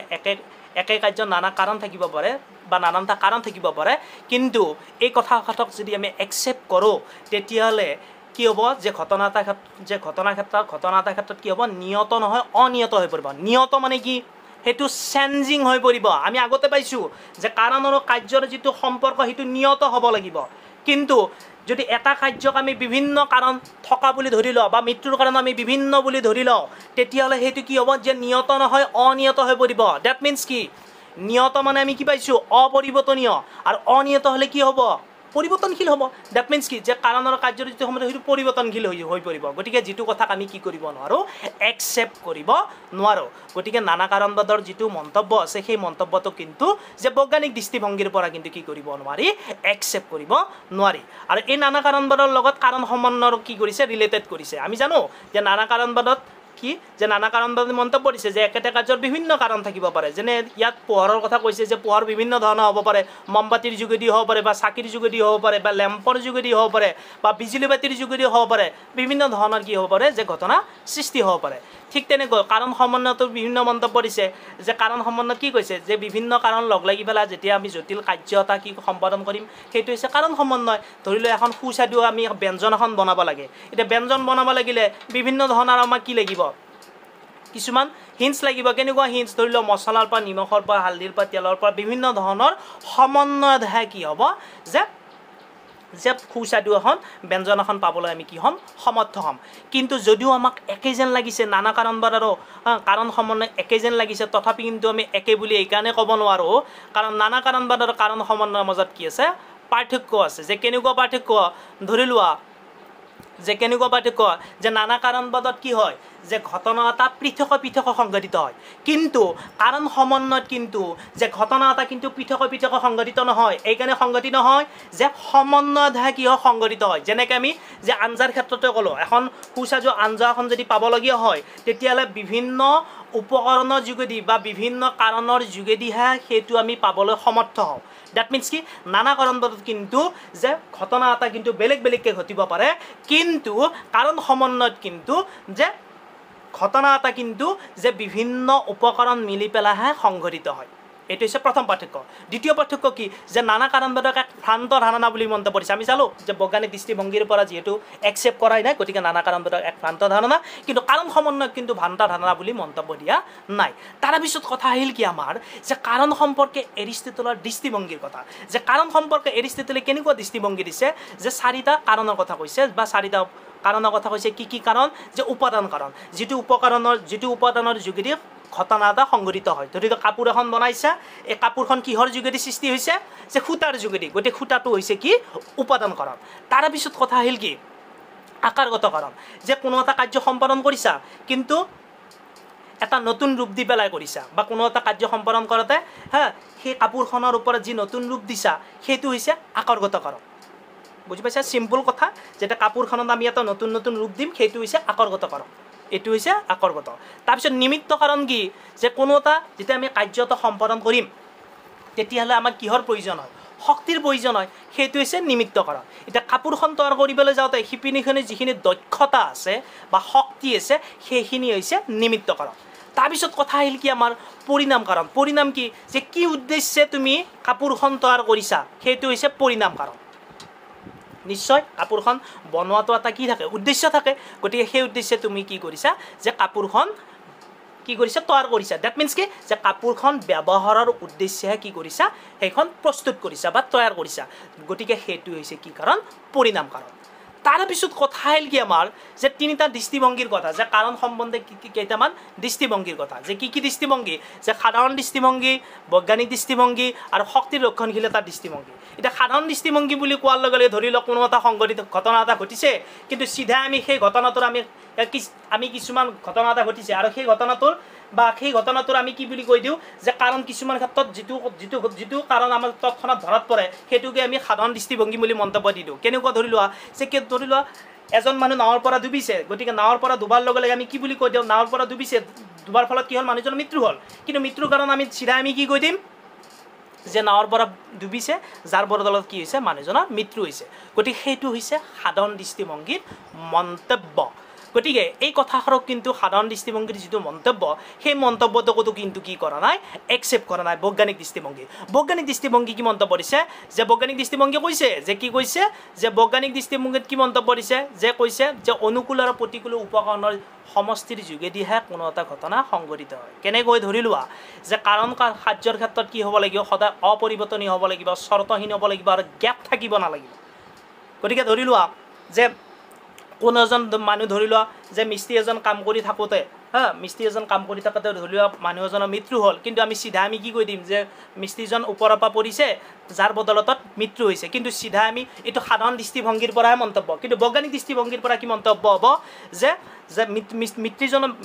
একে কাৰ্য নানা কাৰণ থাকিব পাৰে বা নানানটা কাৰণ থাকিব পাৰে কিন্তু এই কথাক যদি আমি একচেপ্ট কৰোঁ তেতিয়াহ'লে কি হ'ব যে ঘটনা এটা ক্ষেত্ৰত কি হ'ব নিয়ত নহয় অনিয়ত হৈ পৰিব নিয়ত মানে কি সেইটো চেঞ্জিং হৈ পৰিব আমি আগতে পাইছোঁ যে কাৰণ আৰু কাৰ্যৰ যিটো সম্পৰ্ক সেইটো নিয়ত হ'ব লাগিব কিন্তু যদি এটা কাৰ্যক আমি বিভিন্ন কাৰণ থকা বুলি ধৰি লওঁ বা মৃত্যুৰ কাৰণ আমি বিভিন্ন বুলি ধৰি লওঁ তেতিয়াহ'লে সেইটো কি হ'ব যে নিয়ত নহয় অনিয়ত হৈ পৰিব ডেট মিনছ কি নিয়ত মানে আমি কি পাইছোঁ অপৰিৱৰ্তনীয় আৰু অনিয়ত হ'লে কি হ'ব পৰিৱৰ্তনশীল হ'ব ডেট মিনছ কি যে কাৰণ আৰু কাৰ্যৰ যিটো সময়ত সেইটো পৰিৱৰ্তনশীল হৈ পৰিব গতিকে যিটো কথাক আমি কি কৰিব নোৱাৰোঁ একচেপ্ট কৰিব নোৱাৰোঁ গতিকে নানা কাৰণবাদৰ যিটো মন্তব্য আছে সেই মন্তব্যটো কিন্তু যে বৈজ্ঞানিক দৃষ্টিভংগীৰ পৰা কিন্তু কি কৰিব নোৱাৰি একচেপ্ট কৰিব নোৱাৰি আৰু এই নানা কাৰণবাদৰ লগত কাৰণ সমন্বয় কি কৰিছে ৰিলেটেড কৰিছে আমি জানো যে নানা কাৰণবাদত কি যে নানা কাৰণবাদে মন্তব্য দিছে যে একেটা কাৰ্যৰ বিভিন্ন কাৰণ থাকিব পাৰে যেনে ইয়াত পোহৰৰ কথা কৈছে যে পোহৰ বিভিন্ন ধৰণৰ হ'ব পাৰে মমবাতিৰ যোগেদি হ'ব পাৰে বা চাকিৰ যোগেদি হ'ব পাৰে বা লেম্পৰ যোগেদি হ'ব পাৰে বা বিজুলী বাতিৰ যোগেদি হ'ব পাৰে বিভিন্ন ধৰণৰ কি হ'ব পাৰে যে ঘটনা সৃষ্টি হ'ব পাৰে ঠিক তেনেকৈ কাৰণ সমন্বয়তো বিভিন্ন মন্তব্য দিছে যে কাৰণ সমন্বয়ত কি কৈছে যে বিভিন্ন কাৰণ লগ লাগি পেলাই যেতিয়া আমি জটিল কাৰ্য এটা কি সম্পাদন কৰিম সেইটো হৈছে কাৰণ সমন্বয় ধৰি লওঁ এখন সুস্বাদু আমি ব্যঞ্জন এখন বনাব লাগে এতিয়া ব্যঞ্জন বনাব লাগিলে বিভিন্ন ধৰণৰ আমাক কি লাগিব কিছুমান হিন্স লাগিব কেনেকুৱা হিন্স ধৰি লওঁ মছলাৰ পৰা নিমখৰ পৰা হালধিৰ পৰা তেলৰ পৰা বিভিন্ন ধৰণৰ সমন্বয়তহে কি হ'ব যে সুস্বাদু এখন ব্যঞ্জন এখন পাবলৈ আমি কি হ'ম সমৰ্থ হ'ম কিন্তু যদিও আমাক একে যেন লাগিছে নানা কাৰণবাদ আৰু কাৰণ সমন্বয় একে যেন লাগিছে তথাপি কিন্তু আমি একে বুলি এইকাৰণে ক'ব নোৱাৰোঁ কাৰণ নানা কাৰণবাদ আৰু কাৰণ সমন্বয়ৰ মাজত কি আছে পাৰ্থক্য আছে যে কেনেকুৱা পাৰ্থক্য ধৰি লোৱা যে কেনেকুৱা পাৰ্থক্য যে নানা কাৰণবাদত কি হয় যে ঘটনা এটা পৃথক সংঘটিত হয় কিন্তু কাৰণ সমন্বয়ত কিন্তু যে ঘটনা এটা কিন্তু পৃথক সংঘটিত নহয় এইকাৰণে সংঘটিত নহয় যে সমন্বয়তহে কি হয় সংঘটিত হয় যেনেকৈ আমি যে আঞ্জাৰ ক্ষেত্ৰতে ক'লোঁ এখন সুস্বাদু আঞ্জা এখন যদি পাবলগীয়া হয় তেতিয়াহ'লে বিভিন্ন উপকৰণৰ যোগেদি বা বিভিন্ন কাৰণৰ যোগেদিহে সেইটো আমি পাবলৈ সমৰ্থ হওঁ ডেট মিনছ কি নানা কাৰণবাদত কিন্তু যে ঘটনা এটা কিন্তু বেলেগকৈ ঘটিব পাৰে কিন্তু কাৰণ সমন্বয়ত কিন্তু যে ঘটনা এটা কিন্তু যে বিভিন্ন উপকৰণ মিলি পেলাইহে সংঘটিত হয় এইটো হৈছে প্ৰথম পাৰ্থক্য দ্বিতীয় পাৰ্থক্য কি যে নানা কাৰণবাদক এক ভ্ৰান্ত ধাৰণা বুলি মন্তব্য কৰিছে আমি চালোঁ যে বৈজ্ঞানিক দৃষ্টিভংগীৰ পৰা যিহেতু একচেপ্ট কৰাই নাই গতিকে নানা কাৰণবাদক এক ভ্ৰান্ত ধাৰণা কিন্তু কাৰণ সমন্বয়ক কিন্তু ভ্ৰান্ত ধাৰণা বুলি মন্তব্য দিয়া নাই তাৰ পিছত কথা আহিল কি আমাৰ যে কাৰণ সম্পৰ্কে এৰিষ্টটলৰ দৃষ্টিভংগীৰ কথা যে কাৰণ সম্পৰ্কে এৰিষ্টটলে কেনেকুৱা দৃষ্টিভংগী দিছে যে 4টা কাৰণৰ কথা কৈছে বা 4টা কাৰণৰ কথা কৈছে কি কাৰণ যে উপাদান কাৰণ যিটো উপাদানৰ যোগেদি ঘটনা এটা সংঘটিত হয় ধৰি লওক কাপোৰ এখন বনাইছা এই কাপোৰখন কিহৰ যোগেদি সৃষ্টি হৈছে যে সূতাৰ যোগেদি গতিকে সূতাটো হৈছে কি উপাদান কাৰণ তাৰ পিছত কথা আহিল কি আকাৰগত কাৰণ যে কোনো এটা কাৰ্য সম্পাদন কৰিছা কিন্তু এটা নতুন ৰূপ দি পেলাই কৰিছা বা কোনো এটা কাৰ্য সম্পাদন কৰোঁতে সেই কাপোৰখনৰ ওপৰত যি নতুন ৰূপ দিছা সেইটো হৈছে আকাৰগত কাৰণ বুজি পাইছা সিম্পল কথা যেটা কাপোৰখনত আমি এটা নতুন ৰূপ দিম সেইটো হৈছে আকাৰগত কাৰণ এইটো হৈছে আকাৰগত তাৰপিছত নিমিত্ত কাৰণ কি যে কোনো এটা যেতিয়া আমি কাৰ্যটো সম্পাদন কৰিম তেতিয়াহ'লে আমাৰ কিহৰ প্ৰয়োজন হয় শক্তিৰ প্ৰয়োজন হয় সেইটো হৈছে নিমিত্ত কাৰণ এটা কাপোৰখন তৈয়াৰ কৰিবলৈ যাওঁতে শিপিনীখনে যিখিনি দক্ষতা আছে বা শক্তি আছে সেইখিনি হৈছে নিমিত্ত কাৰণ তাৰপিছত কথা আহিল কি আমাৰ পৰিণাম কাৰণ। পৰিণাম কি যে কি উদ্দেশ্যে তুমি কাপোৰখন তৈয়াৰ কৰিছা সেইটো হৈছে পৰিণাম কাৰণ। নিশ্চয় কাপোৰখন বনোৱাটো এটা কি থাকে উদ্দেশ্য থাকে, গতিকে সেই উদ্দেশ্যে তুমি কি কৰিছা যে কাপোৰখন কি কৰিছা তৈয়াৰ কৰিছা। ডেট মিনছ কি যে কাপোৰখন ব্যৱহাৰৰ উদ্দেশ্যেহে কি কৰিছা সেইখন প্ৰস্তুত কৰিছা বা তৈয়াৰ কৰিছা, গতিকে সেইটো হৈছে কি কাৰণ পৰিণাম কাৰণ। তাৰপিছত কথা আহিল কি আমাৰ যে তিনিটা দৃষ্টিভংগীৰ কথা, যে কাৰণ সম্বন্ধে কেইটামান দৃষ্টিভংগীৰ কথা, যে কি কি দৃষ্টিভংগী যে সাধাৰণ দৃষ্টিভংগী, বৈজ্ঞানিক দৃষ্টিভংগী আৰু শক্তিৰ ৰক্ষণশীলতাৰ দৃষ্টিভংগী। এতিয়া সাধাৰণ দৃষ্টিভংগী বুলি কোৱাৰ লগে লগে ধৰি লওক কোনো এটা সংঘটিত ঘটনা এটা ঘটিছে, কিন্তু চিধা আমি সেই ঘটনাটোৰ আমি কিছুমান ঘটনা এটা ঘটিছে আৰু সেই ঘটনাটোৰ আমি কি বুলি কৈ দিওঁ যে কাৰণ কিছুমান ক্ষেত্ৰত যিটো কাৰণ আমাৰ তৎক্ষণাত ধৰাত পৰে সেইটোকে আমি সাধাৰণ দৃষ্টিভংগী বুলি মন্তব্য দি দিওঁ। কেনেকুৱা ধৰি লোৱা যে ধৰি লোৱা এজন মানুহ নাৱৰ পৰা ডুবিছে, গতিকে নাৱৰ পৰা ডুবাৰ লগে লগে আমি কি বুলি কৈ দিওঁ নাৱৰ পৰা ডুবিছে, ডুবাৰ ফলত কি হ'ল মানুহজনৰ মৃত্যু হ'ল, কিন্তু মৃত্যুৰ কাৰণ আমি চিধা আমি কি কৈ দিম যে নাৱৰ পৰা ডুবিছে যাৰ বদলত কি হৈছে মানুহজনৰ মৃত্যু হৈছে। গতিকে সেইটো হৈছে সাধাৰণ দৃষ্টিভংগীৰ মন্তব্য। গতিকে এই কথাষাৰক কিন্তু সাধাৰণ দৃষ্টিভংগীৰ যিটো মন্তব্য সেই মন্তব্যটোকো কিন্তু কি কৰা নাই একচেপ্ট কৰা নাই বৈজ্ঞানিক দৃষ্টিভংগী। বৈজ্ঞানিক দৃষ্টিভংগী কি মন্তব্য দিছে যে বৈজ্ঞানিক দৃষ্টিভংগী কৈছে যে কি কৈছে যে বৈজ্ঞানিক দৃষ্টিভংগীত কি মন্তব্য দিছে যে কৈছে যে অনুকূল আৰু প্ৰতিকূল উপকৰণৰ সমষ্টিৰ যোগেদিহে কোনো এটা ঘটনা সংঘটিত হয়। কেনেকৈ ধৰি লোৱা যে কাৰণ কাৰ্যৰ ক্ষেত্ৰত কি হ'ব লাগিব সদায় অপৰিৱৰ্তনীয় হ'ব লাগিব, চৰ্তহীন হ'ব লাগিব আৰু গেপ থাকিব নালাগিব। গতিকে ধৰি লোৱা যে কোনো এজন মানুহ ধৰি লোৱা যে মিস্ত্ৰী এজন কাম কৰি থাকোঁতে মিস্ত্ৰী এজন কাম কৰি থাকোঁতে ধৰি লোৱা মানুহ এজনৰ মৃত্যু হ'ল, কিন্তু আমি চিধা আমি কি কৈ দিম যে মিস্ত্ৰীজন ওপৰৰ পৰা পৰিছে যাৰ বদলতত মৃত্যু হৈছে, কিন্তু চিধা আমি এইটো সাধাৰণ দৃষ্টিভংগীৰ পৰাহে মন্তব্য। কিন্তু বৈজ্ঞানিক দৃষ্টিভংগীৰ পৰা কি মন্তব্য হ'ব যে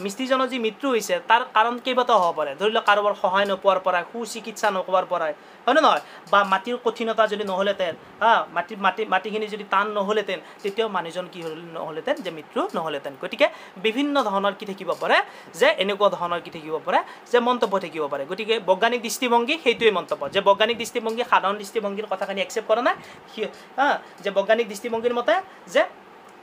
মিস্ত্ৰীজনৰ যি মৃত্যু হৈছে তাৰ কাৰণ কেইবাটাও হ'ব পাৰে। ধৰি লওক কাৰোবাৰ সহায় নোপোৱাৰ পৰাই, সুচিকিৎসা নকৰাৰ পৰাই, হয় নে নহয়, বা মাটিৰ কঠিনতা যদি নহ'লেহেঁতেন মাটিখিনি যদি টান নহ'লেহেঁতেন তেতিয়াও মানুহজন কি নহ'লেহেঁতেন যে মৃত্যু নহ'লেহেঁতেন। গতিকে বিভিন্ন ধৰণৰ কি থাকিব পাৰে যে এনেকুৱা ধৰণৰ কি থাকিব পাৰে যে মন্তব্য থাকিব পাৰে। গতিকে বৈজ্ঞানিক দৃষ্টিভংগী সেইটোৱে মন্তব্য যে বৈজ্ঞানিক দৃষ্টিভংগী সাধাৰণ দৃষ্টিভংগীৰ কথাখিনি একচেপ্ট কৰা নাই। যে বৈজ্ঞানিক দৃষ্টিভংগীৰ মতে যে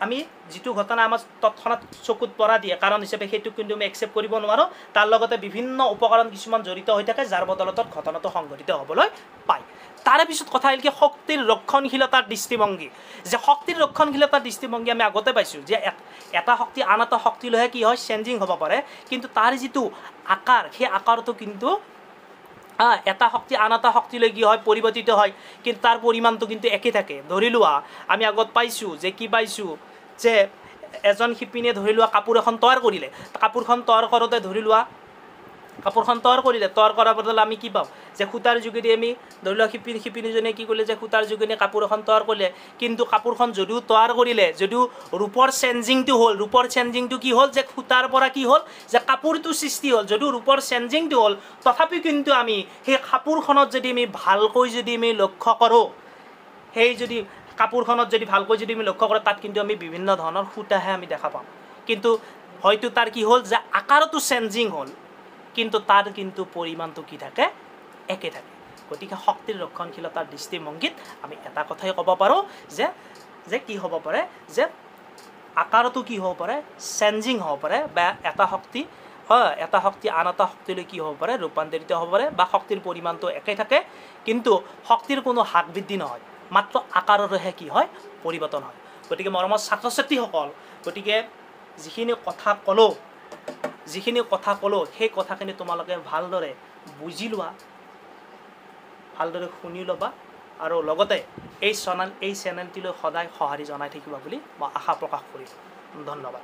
আমি যিটো ঘটনা আমাৰ তৎক্ষণাত চকুত পৰা দিয়ে কাৰণ হিচাপে সেইটো কিন্তু আমি একচেপ্ট কৰিব নোৱাৰোঁ, তাৰ লগতে বিভিন্ন উপকৰণ কিছুমান জড়িত হৈ থাকে যাৰ বদলতত ঘটনাটো সংঘটিত হ'বলৈ পায়। তাৰে পিছত কথা আহিল কি শক্তিৰ ৰক্ষণশীলতাৰ দৃষ্টিভংগী। যে শক্তিৰ ৰক্ষণশীলতাৰ দৃষ্টিভংগী আমি আগতে পাইছোঁ যে এটা শক্তি আন এটা শক্তিলৈহে কি হয় চেঞ্জিং হ'ব পাৰে, কিন্তু তাৰ যিটো আকাৰ সেই আকাৰটো কিন্তু এটা শক্তি আন এটা শক্তিলৈ কি হয় পৰিৱৰ্তিত হয়, কিন্তু তাৰ পৰিমাণটো কিন্তু একে থাকে। ধৰি লোৱা আমি আগত পাইছোঁ যে কি পাইছোঁ যে এজন শিপিনীয়ে ধৰি লোৱা কাপোৰ এখন তৈয়াৰ কৰিলে, কাপোৰখন তৈয়াৰ কৰোঁতে ধৰি লোৱা তৈয়াৰ কৰাৰ বদলত আমি কি পাওঁ যে সূতাৰ যোগেদি আমি ধৰি লোৱা শিপিনীজনে কি কৰিলে যে সূতাৰ যোগেদি কাপোৰ এখন তৈয়াৰ কৰিলে, কিন্তু কাপোৰখন যদিও তৈয়াৰ কৰিলে যদিও ৰূপৰ চেঞ্জিংটো হ'ল, ৰূপৰ চেঞ্জিংটো কি হ'ল যে সূতাৰ পৰা কি হ'ল যে কাপোৰটো সৃষ্টি হ'ল, যদিও ৰূপৰ চেঞ্জিংটো হ'ল তথাপি কিন্তু আমি সেই কাপোৰখনত যদি আমি ভালকৈ যদি আমি লক্ষ্য কৰোঁ, সেই যদি কাপোৰখনত যদি ভালকৈ যদি আমি লক্ষ্য কৰোঁ তাত কিন্তু আমি বিভিন্ন ধৰণৰ সূতাহে আমি দেখা পাম, কিন্তু হয়তো তাৰ কি হ'ল যে আকাৰতো চেঞ্জিং হ'ল কিন্তু তাৰ কিন্তু পৰিমাণটো কি থাকে একে থাকে। গতিকে শক্তিৰ ৰক্ষণশীলতাৰ দৃষ্টিভংগীত আমি এটা কথাই ক'ব পাৰোঁ যে কি হ'ব পাৰে যে আকাৰতো কি হ'ব পাৰে চেঞ্জিং হ'ব পাৰে, বা এটা শক্তি আন এটা শক্তিলৈ কি হ'ব পাৰে ৰূপান্তৰিত হ'ব পাৰে, বা শক্তিৰ পৰিমাণটো একে থাকে কিন্তু শক্তিৰ কোনো হ্ৰাস বৃদ্ধি নহয়, মাত্ৰ আকাৰৰহে কি হয় পৰিৱৰ্তন হয়। গতিকে মৰমৰ ছাত্ৰ ছাত্ৰীসকল, গতিকে যিখিনি কথা ক'লোঁ সেই কথাখিনি তোমালোকে ভালদৰে বুজি লোৱা, ভালদৰে শুনি ল'বা, আৰু লগতে এই চেনেলটিলৈ সদায় সঁহাৰি জনাই থাকিবা বুলি মই আশা প্ৰকাশ কৰিলোঁ। ধন্যবাদ।